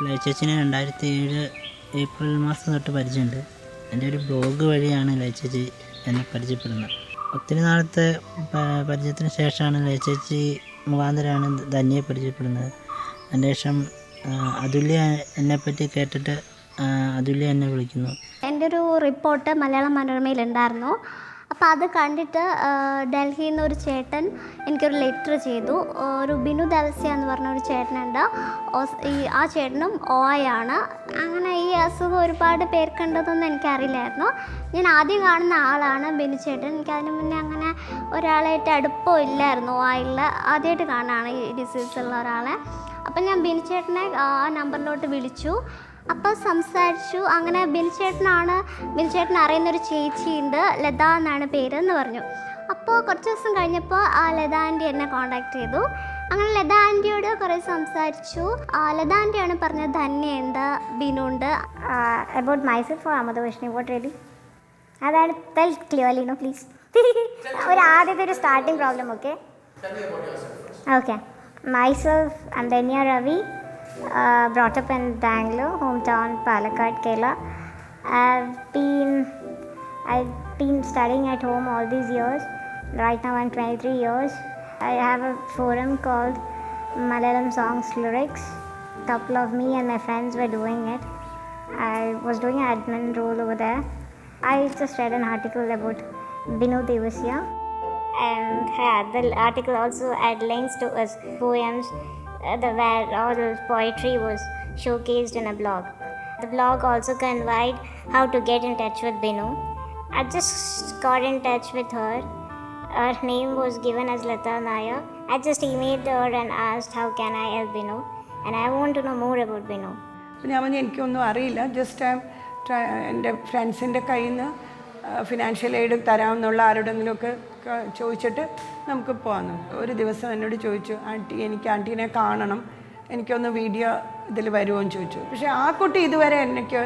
ലൈച്ചേച്ചിനെ 2007 ഏപ്രിൽ മാസം തൊട്ട് പരിചയമുണ്ട്. എൻ്റെ ഒരു ബ്ലോഗ് വഴിയാണ് ലൈച്ചേച്ചി എന്നെ പരിചയപ്പെടുന്നത്. ഒത്തിരി നാളത്തെ പരിചയത്തിന് ശേഷമാണ് ലൈച്ചേച്ചി മുഖാന്തരമാണ് ധന്യയെ പരിചയപ്പെടുന്നത്. അതിന് ശേഷം അതുല്യ എന്നെപ്പറ്റി കേട്ടിട്ട് അതുല്യ എന്നെ വിളിക്കുന്നു. എൻ്റെ ഒരു റിപ്പോർട്ട് മലയാള മനോരമയിലുണ്ടായിരുന്നു. അപ്പോൾ അത് കണ്ടിട്ട് ഡൽഹിയിൽ നിന്ന് ഒരു ചേട്ടൻ എനിക്കൊരു ലെറ്റർ ചെയ്തു. ഒരു ബിനു ദേവസ്യ എന്ന് പറഞ്ഞ ഒരു ചേട്ടനുണ്ട്. ആ ചേട്ടനും ഓയാണ്. അങ്ങനെ ഈ അസുഖം ഒരുപാട് പേർക്കുണ്ടെന്നൊന്നും എനിക്കറിയില്ലായിരുന്നു. ഞാൻ ആദ്യം കാണുന്ന ആളാണ് ബിനു ചേട്ടൻ. എനിക്കതിന് മുന്നേ അങ്ങനെ ഒരാളായിട്ട് അടുപ്പം ഇല്ലായിരുന്നു. ഓയിൽ ആദ്യമായിട്ട് കാണുകയാണ് ഈ ഡിസീസുള്ള ഒരാളെ. അപ്പം ഞാൻ ബിനു ചേട്ടനെ ആ നമ്പറിലോട്ട് വിളിച്ചു. അപ്പോൾ സംസാരിച്ചു. അങ്ങനെ ബിനുചേട്ടൻ അറിയുന്നൊരു ചേച്ചിയുണ്ട്, ലത എന്നാണ് പേരെന്ന് പറഞ്ഞു. അപ്പോൾ കുറച്ച് ദിവസം കഴിഞ്ഞപ്പോൾ ആ ലത ആൻറ്റി എന്നെ കോൺടാക്ട് ചെയ്തു. അങ്ങനെ ലത ആൻറ്റിയോട് കുറേ സംസാരിച്ചു. ലത ആൻറ്റിയാണ് പറഞ്ഞത് ധന്യയുണ്ട്, ബിനുണ്ട്. About myself for Amritavarshini what ready അതാണ് ടെൽ ക്ലിയർലി നോ പ്ലീസ്. ഒരു ആദ്യത്തെ ഒരു starting problem. Okay myself I'm Danya Ravi, brought up in Bangalore, hometown Palakkad, Kerala. I've been studying at home all these years. Right now I'm 23 years. I have a forum called Malayalam Songs Lyrics. A couple of me and my friends were doing it. I was doing an admin role over there. I just read an article about Binu Devasya. And the article also had links to his poems where all his poetry was showcased in a blog. The blog also conveyed how to get in touch with Binu. I just got in touch with her. Her name was given as Lata Nair. I just emailed her and asked how can I help Binu, and I want to know more about Binu. ഞാൻ പറഞ്ഞു എനിക്കൊന്നും അറിയില്ല, just എൻ്റെ ഫ്രണ്ട്സിൻ്റെ കയ്യിൽ നിന്ന് financial aid തരാമെന്നുള്ള ആരോടെങ്കിലുമൊക്കെ ചോദിച്ചിട്ട് നമുക്ക് പോകാമെന്ന്. ഒരു ദിവസം എന്നോട് ചോദിച്ചു, എനിക്ക് ആൻറ്റീനെ കാണണം, എനിക്കൊന്ന് വീഡിയോ ഇതിൽ വരുമോ എന്ന് ചോദിച്ചു. പക്ഷേ ആ കുട്ടി ഇതുവരെ എനിക്ക്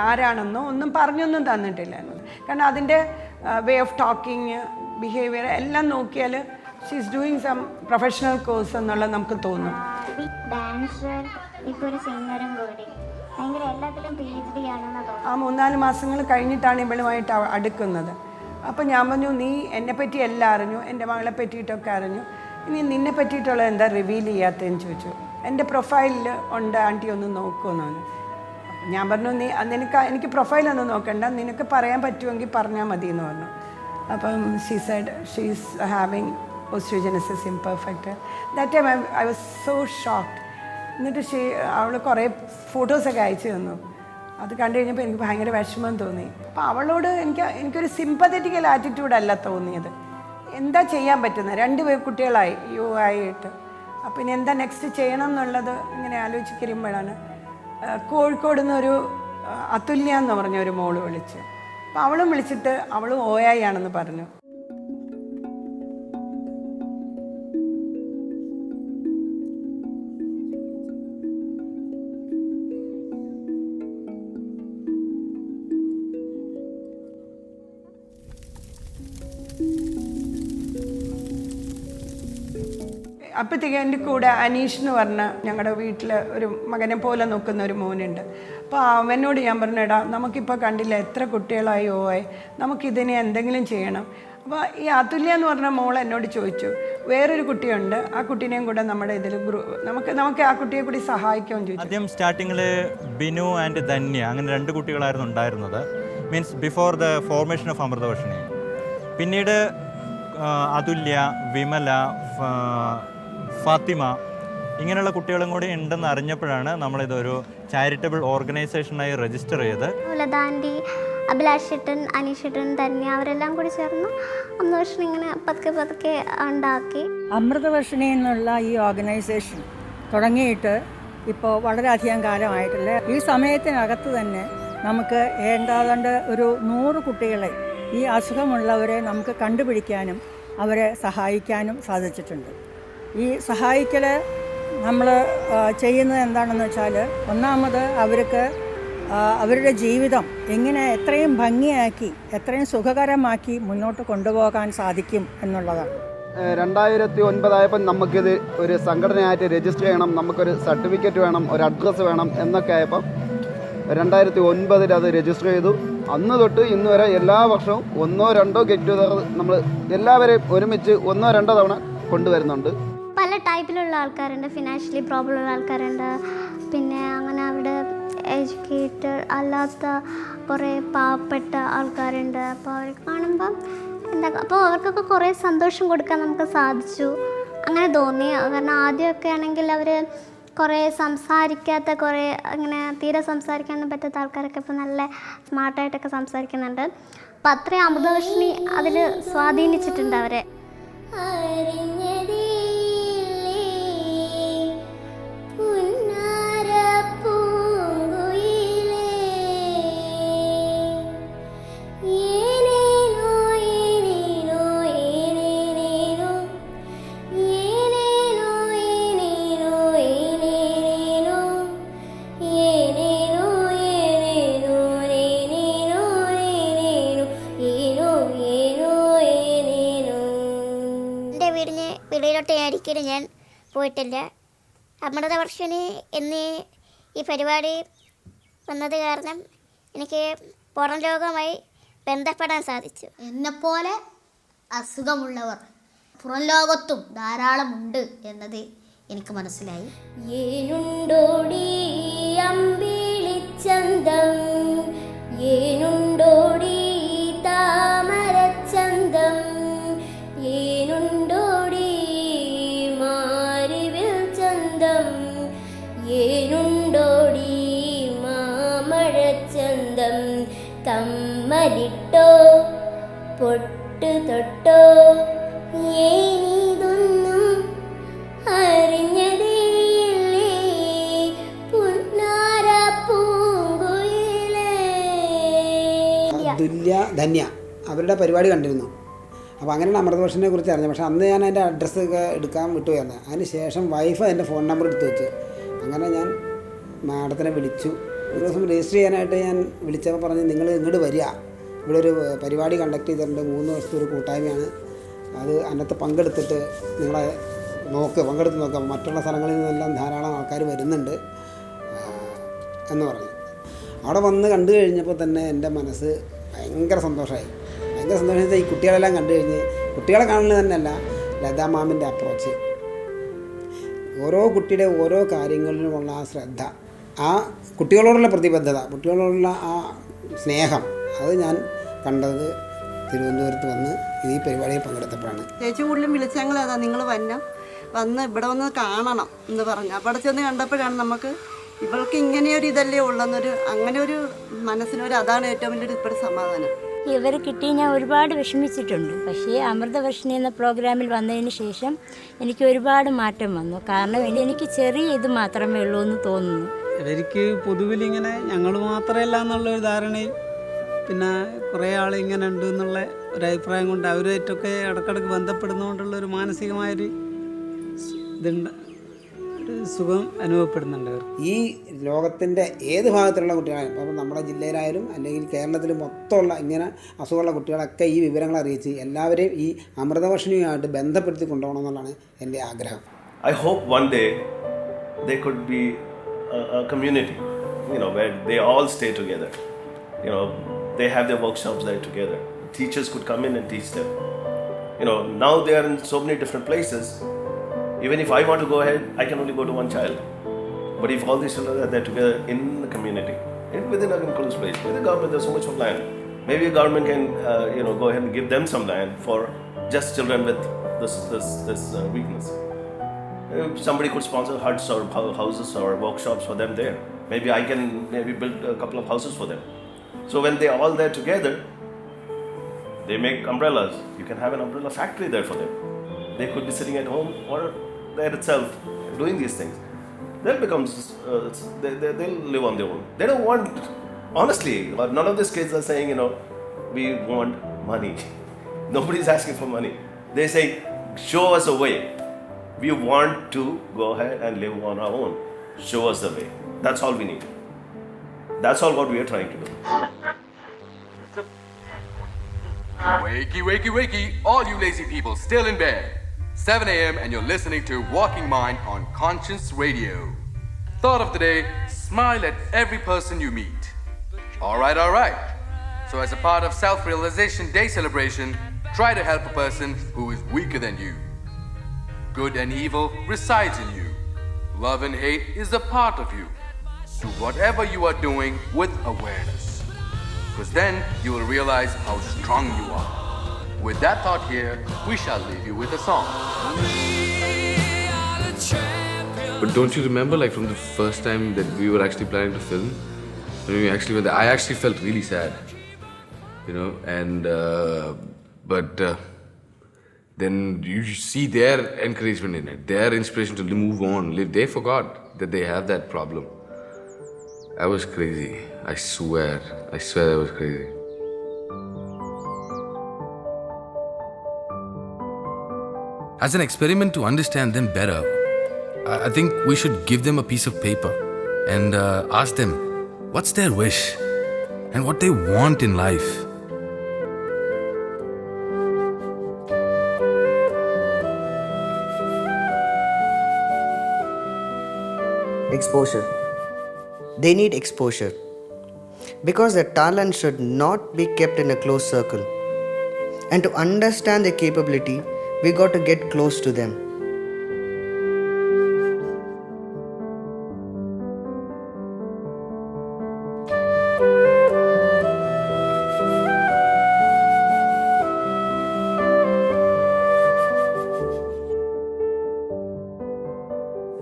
ആരാണെന്നോ ഒന്നും പറഞ്ഞൊന്നും തന്നിട്ടില്ല എന്നത്. കാരണം അതിൻ്റെ വേ ഓഫ് ടോക്കിങ്, ബിഹേവിയർ എല്ലാം നോക്കിയാൽ she is doing some professional course എന്നുള്ളത് നമുക്ക് തോന്നും. ഡാൻസർ, ഇപ്പോൾ ഒരു സിംഗറും കൂടി, ഭയങ്കര എല്ലാത്തിലും PhD ആണെന്ന് തോന്നുന്നു. ആ 3-4 മാസങ്ങൾ കഴിഞ്ഞിട്ടാണ് ഇവളുമായിട്ട് അടുക്കുന്നത്. അപ്പോൾ ഞാൻ പറഞ്ഞു, നീ എന്നെ പറ്റി എല്ലാം അറിഞ്ഞു, എൻ്റെ മകളെ പറ്റിയിട്ടൊക്കെ അറിഞ്ഞു, ഇനി നിന്നെ പറ്റിയിട്ടുള്ളത് എന്താ റിവീൽ ചെയ്യാത്തതെന്ന് ചോദിച്ചു. എൻ്റെ പ്രൊഫൈലിൽ ഉണ്ട് ആൻറ്റി ഒന്ന് നോക്കുമെന്നാണ്. ഞാൻ പറഞ്ഞു, എനിക്ക് പ്രൊഫൈലൊന്നും നോക്കണ്ട, നിനക്ക് പറയാൻ പറ്റുമെങ്കിൽ പറഞ്ഞാൽ മതി എന്ന് പറഞ്ഞു. അപ്പം she said she is having Osteogenesis Imperfecta. That time I was so shocked. എന്നിട്ട് അവൾ കുറേ ഫോട്ടോസൊക്കെ അയച്ചു തന്നു. അത് കണ്ടു കഴിഞ്ഞപ്പോൾ എനിക്ക് ഭയങ്കര വിഷമം തോന്നി. അപ്പോൾ അവളോട് എനിക്കൊരു സിമ്പത്തറ്റിക്കൽ ആറ്റിറ്റ്യൂഡല്ല തോന്നിയത്. എന്താ ചെയ്യാൻ പറ്റുന്നത്? 2 കുട്ടികളായി ആയിട്ട്. അപ്പോൾ ഇനി എന്താ നെക്സ്റ്റ് ചെയ്യണം എന്നുള്ളത് ഇങ്ങനെ ആലോചിക്കുമ്പോഴാണ് കോഴിക്കോട് നിന്നൊരു അതുല്യ എന്ന് പറഞ്ഞ ഒരു മോള് വിളിച്ചു. അപ്പോൾ അവളും വിളിച്ചിട്ട് അവളും ആണെന്ന് പറഞ്ഞു. അപ്പോഴത്തേക്ക് എൻ്റെ കൂടെ അനീഷ് എന്ന് പറഞ്ഞ ഞങ്ങളുടെ വീട്ടിൽ ഒരു മകനെ പോലെ നോക്കുന്ന ഒരു മോനുണ്ട്. അപ്പോൾ അവനോട് ഞാൻ പറഞ്ഞെടാ നമുക്കിപ്പോൾ കണ്ടില്ല എത്ര കുട്ടികളായി നമുക്കിതിനെ എന്തെങ്കിലും ചെയ്യണം. അപ്പോൾ ഈ അതുല്യ എന്ന് പറഞ്ഞ മോൾ എന്നോട് ചോദിച്ചു, വേറൊരു കുട്ടിയുണ്ട്, ആ കുട്ടീനെയും കൂടെ നമ്മുടെ ഇതിൽ നമുക്ക് ആ കുട്ടിയെ കൂടി സഹായിക്കുമെന്ന് ചോദിച്ചു. ആദ്യം സ്റ്റാർട്ടിങ്ങിൽ ബിനു ആൻഡ് ധന്യ അങ്ങനെ 2 കുട്ടികളായിരുന്നു ഉണ്ടായിരുന്നത്, means before the formation of Amritavarshini. പിന്നീട് അതുല്യ, വിമല, ഫാത്തിമ ഇങ്ങനെയുള്ള കുട്ടികളും കൂടി ഉണ്ടെന്ന് അറിഞ്ഞപ്പോഴാണ് നമ്മളിതൊരു ചാരിറ്റബിൾ ഓർഗനൈസേഷനായി രജിസ്റ്റർ ചെയ്ത് ലതാൻറ്റി, അഭിലാഷേട്ടൻ, അനീഷേട്ടൻ, ധന്യ അവരെല്ലാം കൂടി ചേർന്ന് അമൃതവർഷിണി ഇങ്ങനെ പതുക്കെ ഉണ്ടാക്കി. അമൃതവർഷിണി എന്നുള്ള ഈ ഓർഗനൈസേഷൻ തുടങ്ങിയിട്ട് ഇപ്പോൾ വളരെയധികം കാലമായിട്ടില്ല. ഈ സമയത്തിനകത്ത് തന്നെ നമുക്ക് ഏതാണ്ട് ഒരു 100 കുട്ടികളെ, ഈ അസുഖമുള്ളവരെ നമുക്ക് കണ്ടുപിടിക്കാനും അവരെ സഹായിക്കാനും സാധിച്ചിട്ടുണ്ട്. ഈ സഹായിക്കൽ നമ്മൾ ചെയ്യുന്നത് എന്താണെന്ന് വെച്ചാൽ, ഒന്നാമത് അവർക്ക് അവരുടെ ജീവിതം എങ്ങനെ എത്രയും ഭംഗിയാക്കി എത്രയും സുഖകരമാക്കി മുന്നോട്ട് കൊണ്ടുപോകാൻ സാധിക്കും എന്നുള്ളതാണ്. 2009 ആയപ്പോൾ നമുക്കിത് ഒരു സംഘടനയായിട്ട് രജിസ്റ്റർ ചെയ്യണം, നമുക്കൊരു സർട്ടിഫിക്കറ്റ് വേണം, ഒരു അഡ്രസ്സ് വേണം എന്നൊക്കെ ആയപ്പോൾ 2009 അത് രജിസ്റ്റർ ചെയ്തു. അന്ന് തൊട്ട് ഇന്ന് വരെ എല്ലാ വർഷവും 1-2 ഗെറ്റ് ടുഗദർ നമ്മൾ എല്ലാവരെയും ഒരുമിച്ച് 1-2 തവണ കൊണ്ടുവരുന്നുണ്ട്. പല ടൈപ്പിലുള്ള ആൾക്കാരുണ്ട്, ഫിനാൻഷ്യലി പ്രോബ്ലം ഉള്ള ആൾക്കാരുണ്ട്, പിന്നെ അങ്ങനെ അവിടെ എഡ്യൂക്കേറ്റഡ് അല്ലാത്ത കുറേ പാവപ്പെട്ട ആൾക്കാരുണ്ട്. അപ്പോൾ അവർ കാണുമ്പം അപ്പോൾ അവർക്കൊക്കെ കുറേ സന്തോഷം കൊടുക്കാൻ നമുക്ക് സാധിച്ചു, അങ്ങനെ തോന്നി. കാരണം ആദ്യമൊക്കെ ആണെങ്കിൽ അവർ കുറേ സംസാരിക്കാത്ത, കുറേ അങ്ങനെ തീരെ സംസാരിക്കാനൊന്നും പറ്റാത്ത ആൾക്കാരൊക്കെ ഇപ്പോൾ നല്ല സ്മാർട്ടായിട്ടൊക്കെ സംസാരിക്കുന്നുണ്ട്. അപ്പം അത്രയും അമൃതവർഷിണി അതിൽ സ്വാധീനിച്ചിട്ടുണ്ട് അവരെ. ഒരിക്കലും ഞാൻ പോയിട്ടില്ല. അമൃതവർഷിണി എന്നീ ഈ പരിപാടി വന്നത് കാരണം എനിക്ക് പുറം ലോകവുമായി ബന്ധപ്പെടാൻ സാധിച്ചു. എന്നെപ്പോലെ അസുഖമുള്ളവർ പുറം ലോകത്തും ധാരാളമുണ്ട് എന്നത് എനിക്ക് മനസ്സിലായി. ഏനുണ്ടോടി അമ്പിളിച്ചന്തം, ഏനുണ്ടോടി താമരച്ചന്തം, ഏനുണ്ടോടി മാരിവിൽ ചന്തം, ഏനുണ്ടോടി മാമഴച്ചന്തം, കമ്മലിട്ടോ പൊട്ട് തൊട്ടോ ഏനിതൊന്നും അറിഞ്ഞതേയില്ലേ പുന്നാര പൂങ്കുയിലേ. തുല്യ ധന്യ അവരുടെ പരിപാടി കണ്ടിരുന്നു. അപ്പോൾ അങ്ങനെയാണ് അമൃതവർഷിനെ കുറിച്ച് അറിഞ്ഞത്. പക്ഷേ അന്ന് ഞാൻ അതിൻ്റെ അഡ്രസ്സൊക്കെ എടുക്കാൻ വിട്ടുപോയിരുന്നത്. അതിന് ശേഷം വൈഫ് എൻ്റെ ഫോൺ നമ്പർ എടുത്ത് വെച്ച് അങ്ങനെ ഞാൻ മാഡത്തിനെ വിളിച്ചു. ഒരു ദിവസം രജിസ്റ്റർ ചെയ്യാനായിട്ട് ഞാൻ വിളിച്ചപ്പോൾ പറഞ്ഞ് നിങ്ങൾ ഇങ്ങോട്ട് വരിക, ഇവിടെ ഒരു പരിപാടി കണ്ടക്ട് ചെയ്തിട്ടുണ്ട്, 3 ദിവസത്തെ ഒരു കൂട്ടായ്മയാണ്, അത് അതിനകത്ത് പങ്കെടുത്തിട്ട് നിങ്ങളെ പങ്കെടുത്ത് നോക്കാം, മറ്റുള്ള സ്ഥലങ്ങളിൽ നിന്നെല്ലാം ധാരാളം ആൾക്കാർ വരുന്നുണ്ട് എന്ന് പറഞ്ഞു. അവിടെ വന്ന് കണ്ടു കഴിഞ്ഞപ്പോൾ തന്നെ എൻ്റെ മനസ്സ് ഭയങ്കര സന്തോഷമായി. ഭയങ്കര സന്തോഷം. ഈ കുട്ടികളെല്ലാം കണ്ടു കഴിഞ്ഞ്, കുട്ടികളെ കാണുന്നത് തന്നെയല്ല, ലതാ മാമിൻ്റെ അപ്രോച്ച്, ഓരോ കുട്ടിയുടെ ഓരോ കാര്യങ്ങളിലുമുള്ള ആ ശ്രദ്ധ, ആ കുട്ടികളോടുള്ള പ്രതിബദ്ധത, കുട്ടികളോടുള്ള ആ സ്നേഹം, അത് ഞാൻ കണ്ടത് തിരുവനന്തപുരത്ത് വന്ന് ഈ പരിപാടിയിൽ പങ്കെടുത്തപ്പോഴാണ്. ചേച്ചി കൂടുതലും വിളിച്ചങ്ങൾ അതാ നിങ്ങൾ വന്ന് ഇവിടെ വന്ന് കാണണം എന്ന് പറഞ്ഞു. അവിടെ ചെന്ന് കണ്ടപ്പോഴാണ് നമുക്ക് ഇവൾക്ക് ഇങ്ങനെയൊരു ഇതല്ലേ ഉള്ളെന്നൊരു അങ്ങനെ ഒരു മനസ്സിനൊരു അതാണ് ഏറ്റവും വലിയൊരു ഇപ്പോഴും സമാധാനം. ഇവർ കിട്ടി ഞാൻ ഒരുപാട് വിഷമിച്ചിട്ടുണ്ട്. പക്ഷേ അമൃതവർഷിണി എന്ന പ്രോഗ്രാമിൽ വന്നതിന് ശേഷം എനിക്ക് ഒരുപാട് മാറ്റം വന്നു. കാരണം എനിക്ക് ചെറിയ ഇത് മാത്രമേ ഉള്ളൂ എന്ന് തോന്നുന്നു. ഇവർക്ക് പൊതുവിലിങ്ങനെ ഞങ്ങൾ മാത്രമല്ല എന്നുള്ളൊരു ധാരണയും പിന്നെ കുറേ ആൾ ഇങ്ങനെ ഉണ്ട് എന്നുള്ള ഒരഭിപ്രായം കൊണ്ട് അവരുമായിട്ടൊക്കെ ഇടയ്ക്കിടയ്ക്ക് ബന്ധപ്പെടുന്നതുകൊണ്ടുള്ളൊരു മാനസികമായൊരു ഇതുണ്ട്, ഒരു സുഖം അനുഭവപ്പെടുന്നുണ്ട് അവർ. ഈ ലോകത്തിൻ്റെ ഏത് ഭാഗത്തുള്ള കുട്ടികളായാലും, അപ്പോൾ നമ്മുടെ ജില്ലയിലായാലും അല്ലെങ്കിൽ കേരളത്തിൽ മൊത്തമുള്ള ഇങ്ങനെ അസുഖമുള്ള കുട്ടികളൊക്കെ ഈ വിവരങ്ങൾ അറിയിച്ച് എല്ലാവരെയും ഈ അമൃതവർഷിണിയുമായിട്ട് ബന്ധപ്പെടുത്തി കൊണ്ടുപോകണം എന്നുള്ളതാണ് എൻ്റെ ആഗ്രഹം. I hope one day there could be a community where they all stay together. They have their workshops there together. Teachers could come in and teach them. Now they are in so many different places. Even if I want to go ahead, I can only go to one child. But if all these children are there together in the community, within an enclosed place, with the government, there's so much of land. Maybe a government can, go ahead and give them some land for just children with this weakness. Somebody could sponsor huts or houses or workshops for them there. Maybe I can build a couple of houses for them. So when they're all there together, they make umbrellas. You can have an umbrella factory there for them. They could be sitting at home or there itself doing these things. They'll become, they'll live on their own. They don't want, honestly, none of these kids are saying, we want money. Nobody's asking for money. They say, show us a way. We want to go ahead and live on our own. Show us the way. That's all we need. That's all what we are trying to do. Wakey, wakey, wakey, all you lazy people still in bed. 7 a.m. and you're listening to Walking Mind on Conscience Radio. Thought of the day, smile at every person you meet. Alright. So as a part of Self-Realization Day celebration, try to help a person who is weaker than you. Good and evil resides in you. Love and hate is a part of you. Do whatever you are doing with awareness. Because then you will realize how strong you are. With that thought here, we shall leave you with a song. But don't you remember, from the first time that we were actually planning to film, when we actually went there, I actually felt really sad, and then you see their encouragement in it, their inspiration to move on. They forgot that they have that problem. I was crazy. I swear I was crazy. As an experiment to understand them better, I think we should give them a piece of paper and ask them what's their wish and what they want in life. Exposure. They need exposure because their talent should not be kept in a closed circle. And to understand their capability, we got to get close to them.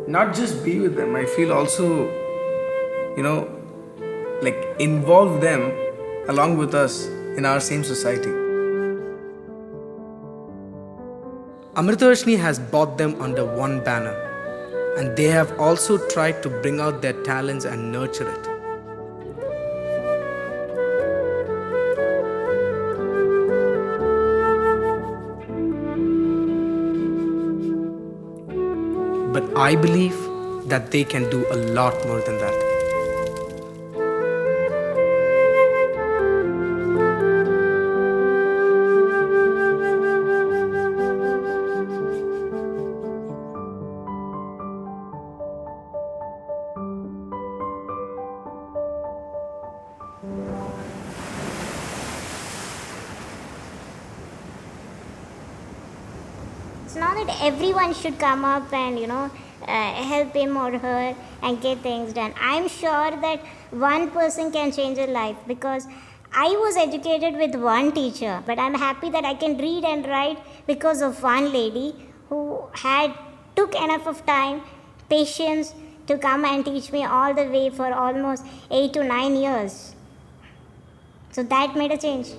Not just be with them, I feel also, involve them along with us in our same society. Amrithavarshini has brought them under one banner, and they have also tried to bring out their talents and nurture it. But I believe that they can do a lot more than that. It's not that everyone should come up and, help him or her and get things done. I'm sure that one person can change a life because I was educated with one teacher, but I'm happy that I can read and write because of one lady who took enough of time, patience to come and teach me all the way for almost 8 to 9 years. So that made a change.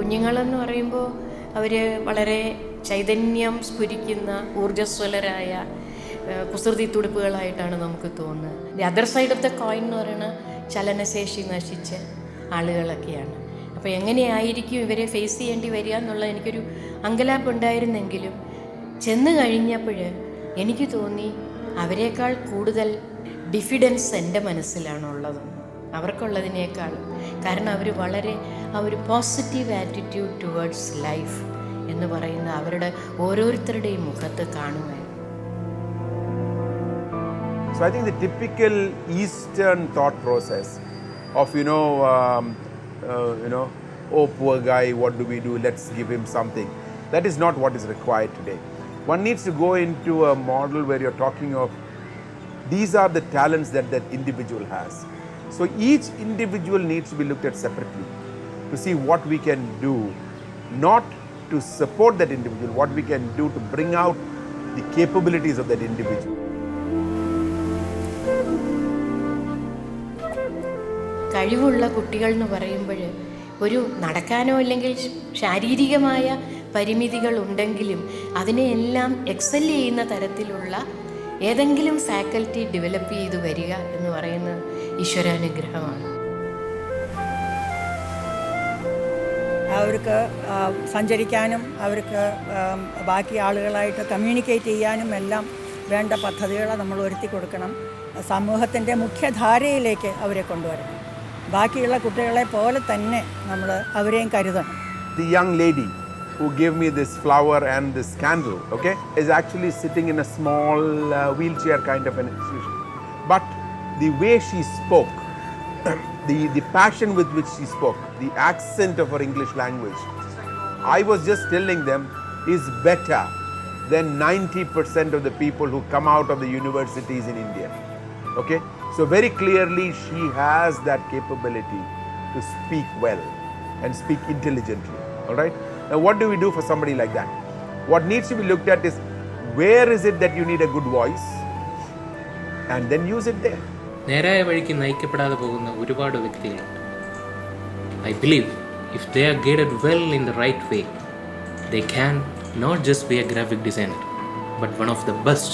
കുഞ്ഞുങ്ങളെന്ന് പറയുമ്പോൾ അവർ വളരെ ചൈതന്യം സ്ഫുരിക്കുന്ന ഊർജ്ജസ്വലരായ കുസൃതി തുടുപ്പുകളായിട്ടാണ് നമുക്ക് തോന്നുന്നത്. The other side of the coin എന്ന് പറയുന്ന ചലനശേഷി നശിച്ച ആളുകളൊക്കെയാണ്. അപ്പോൾ എങ്ങനെയായിരിക്കും ഇവരെ ഫേസ് ചെയ്യേണ്ടി വരിക എന്നുള്ള എനിക്കൊരു അങ്കലാപ്പ് ഉണ്ടായിരുന്നെങ്കിലും ചെന്ന് കഴിഞ്ഞപ്പോൾ എനിക്ക് തോന്നി അവരെക്കാൾ കൂടുതൽ ഡിഫിഡൻസ് എൻ്റെ മനസ്സിലാണുള്ളത് അവർക്കുള്ളതിനേക്കാൾ. കാരണം അവർ വളരെ ആ ഒരു പോസിറ്റീവ് ആറ്റിറ്റ്യൂഡ് ടുവേർഡ്സ് ലൈഫ് എന്ന് പറയുന്ന അവരുടെ ഓരോരുത്തരുടെയും മുഖത്ത് കാണുമായിരുന്നു. So I think the typical Eastern thought process of oh poor guy, what do we do? Let's give him something. That is not what is required today. One needs to go into a model where you're talking of these are the talents that that individual has. So each individual needs to be looked at separately to see what we can do, not to support that individual, what we can do to bring out the capabilities of that individual. കഴിവുള്ള കുട്ടികൾ എന്ന് പറയുമ്പോൾ ഒരു നടക്കാനോ അല്ലെങ്കിൽ ശാരീരികമായ പരിമിതികൾ ഉണ്ടെങ്കിലും അതിനെയെല്ലാം എക്സൽ ചെയ്യുന്ന തരത്തിലുള്ള ഏതെങ്കിലും ഫാക്കൽറ്റി ഡെവലപ്പ് ചെയ്ത് വരിക എന്ന് പറയുന്നത് ഈശ്വരാനുഗ്രഹമാണ്. അവർക്ക് സഞ്ചരിക്കാനും അവർക്ക് ബാക്കി ആളുകളായിട്ട് കമ്മ്യൂണിക്കേറ്റ് ചെയ്യാനും എല്ലാം വേണ്ട പദ്ധതികൾ നമ്മൾ ഒരുക്കി കൊടുക്കണം. സമൂഹത്തിൻ്റെ മുഖ്യധാരയിലേക്ക് അവരെ കൊണ്ടുവരണം. ബാക്കിയുള്ള കുട്ടികളെ പോലെ തന്നെ നമ്മൾ അവരെയും കരുതണം. The young lady who gave me this flower and this candle, okay, is actually sitting in a small wheelchair kind of an institution. But the way she spoke, the passion with which she spoke, the accent of her English language, I was just telling them is better than 90% of the people who come out of the universities in India. Okay? So very clearly she has that capability to speak well and speak intelligently. All right? Now what do we do for somebody like that? What needs to be looked at is where is it that you need a good voice and then use it there. നേരായ വഴിക്ക് നയിക്കപ്പെടാതെ പോകുന്ന ഒരുപാട് വ്യക്തികളുണ്ട്. I believe if they are guided well in the right way, they can not just be a graphic designer, but one of the best.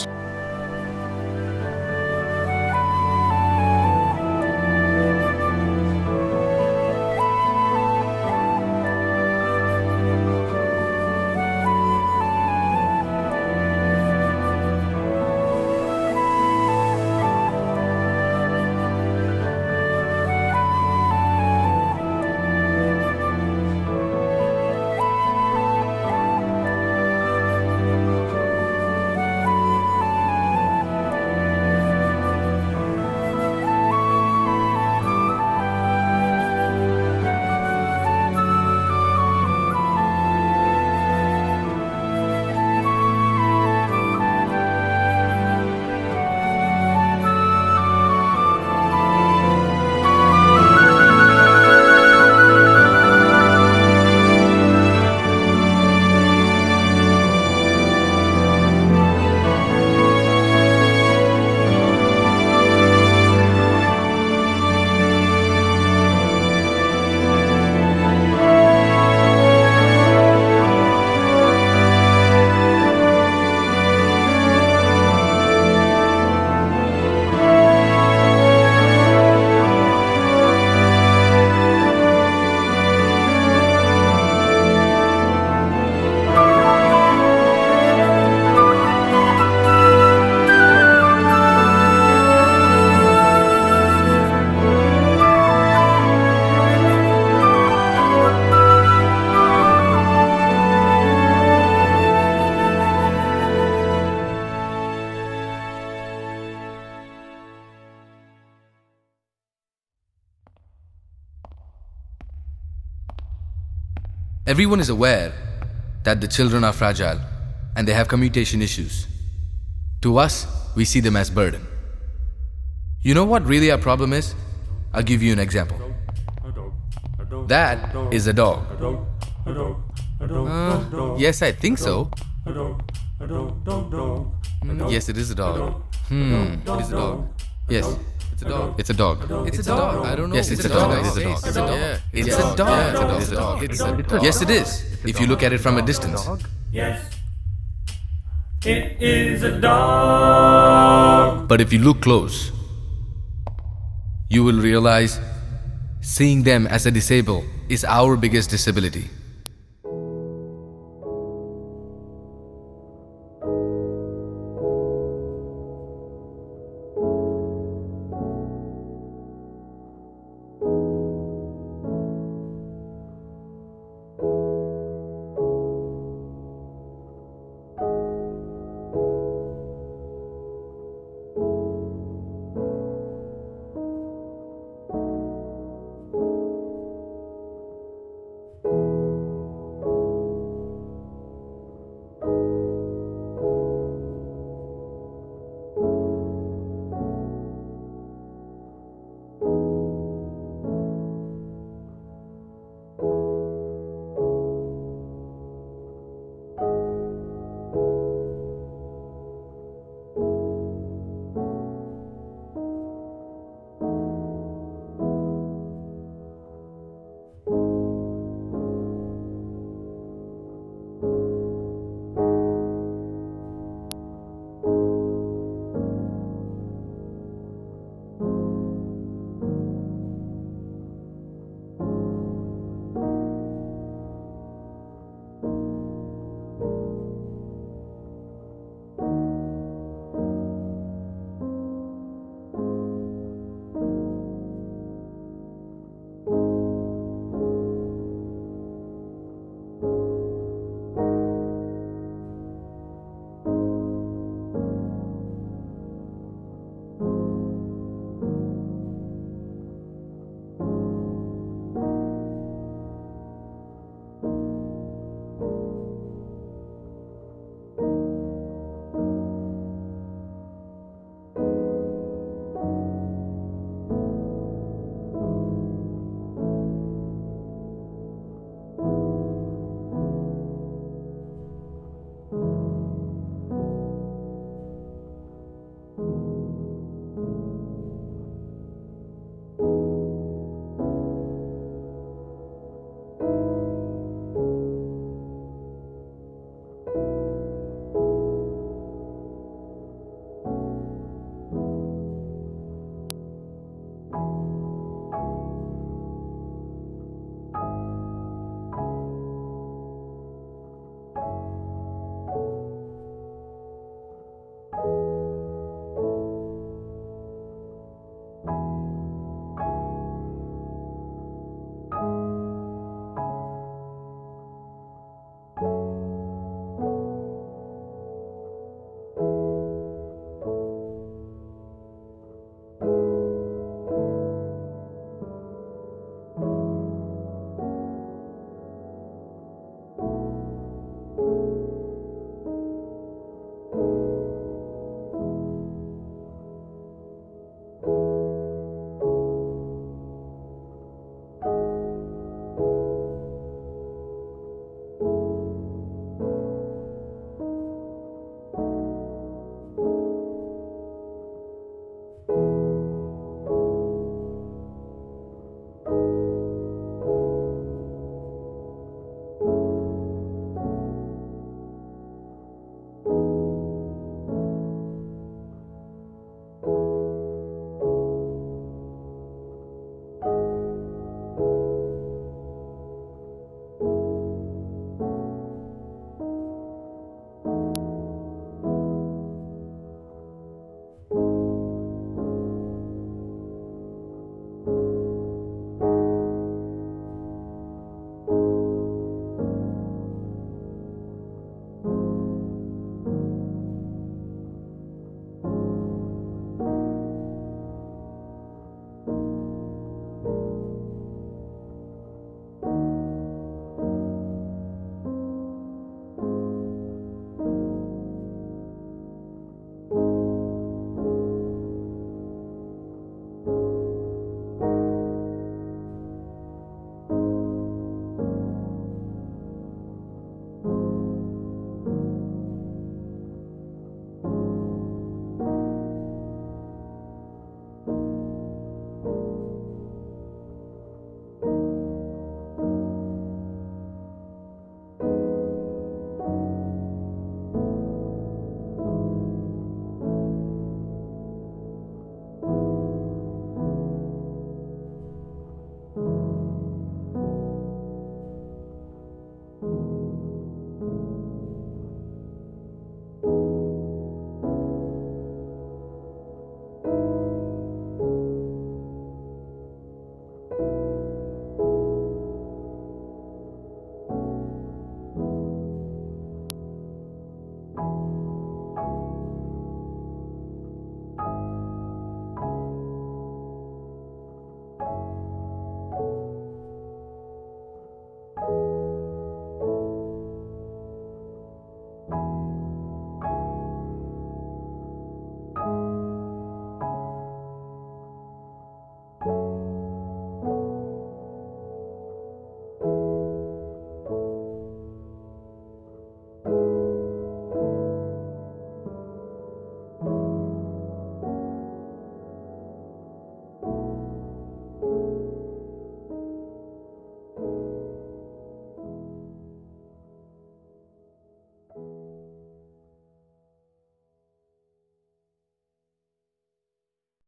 Everyone is aware that the children are fragile and they have commutation issues. To us, we see them as burden. You know what really our problem is? I'll give you an example. That is a dog. Yes, I think so. Yes, it is a dog. It is a dog. Yes. It's a dog. It's a dog. It's a dog. I don't know. Yes, it's a dog. It's a dog. It's a dog. It's a dog. It's a dog. It's a dog. Yes, it is. If you look at it from a distance. Yes. It is a dog. But if you look close, you will realize seeing them as a disabled is our biggest disability.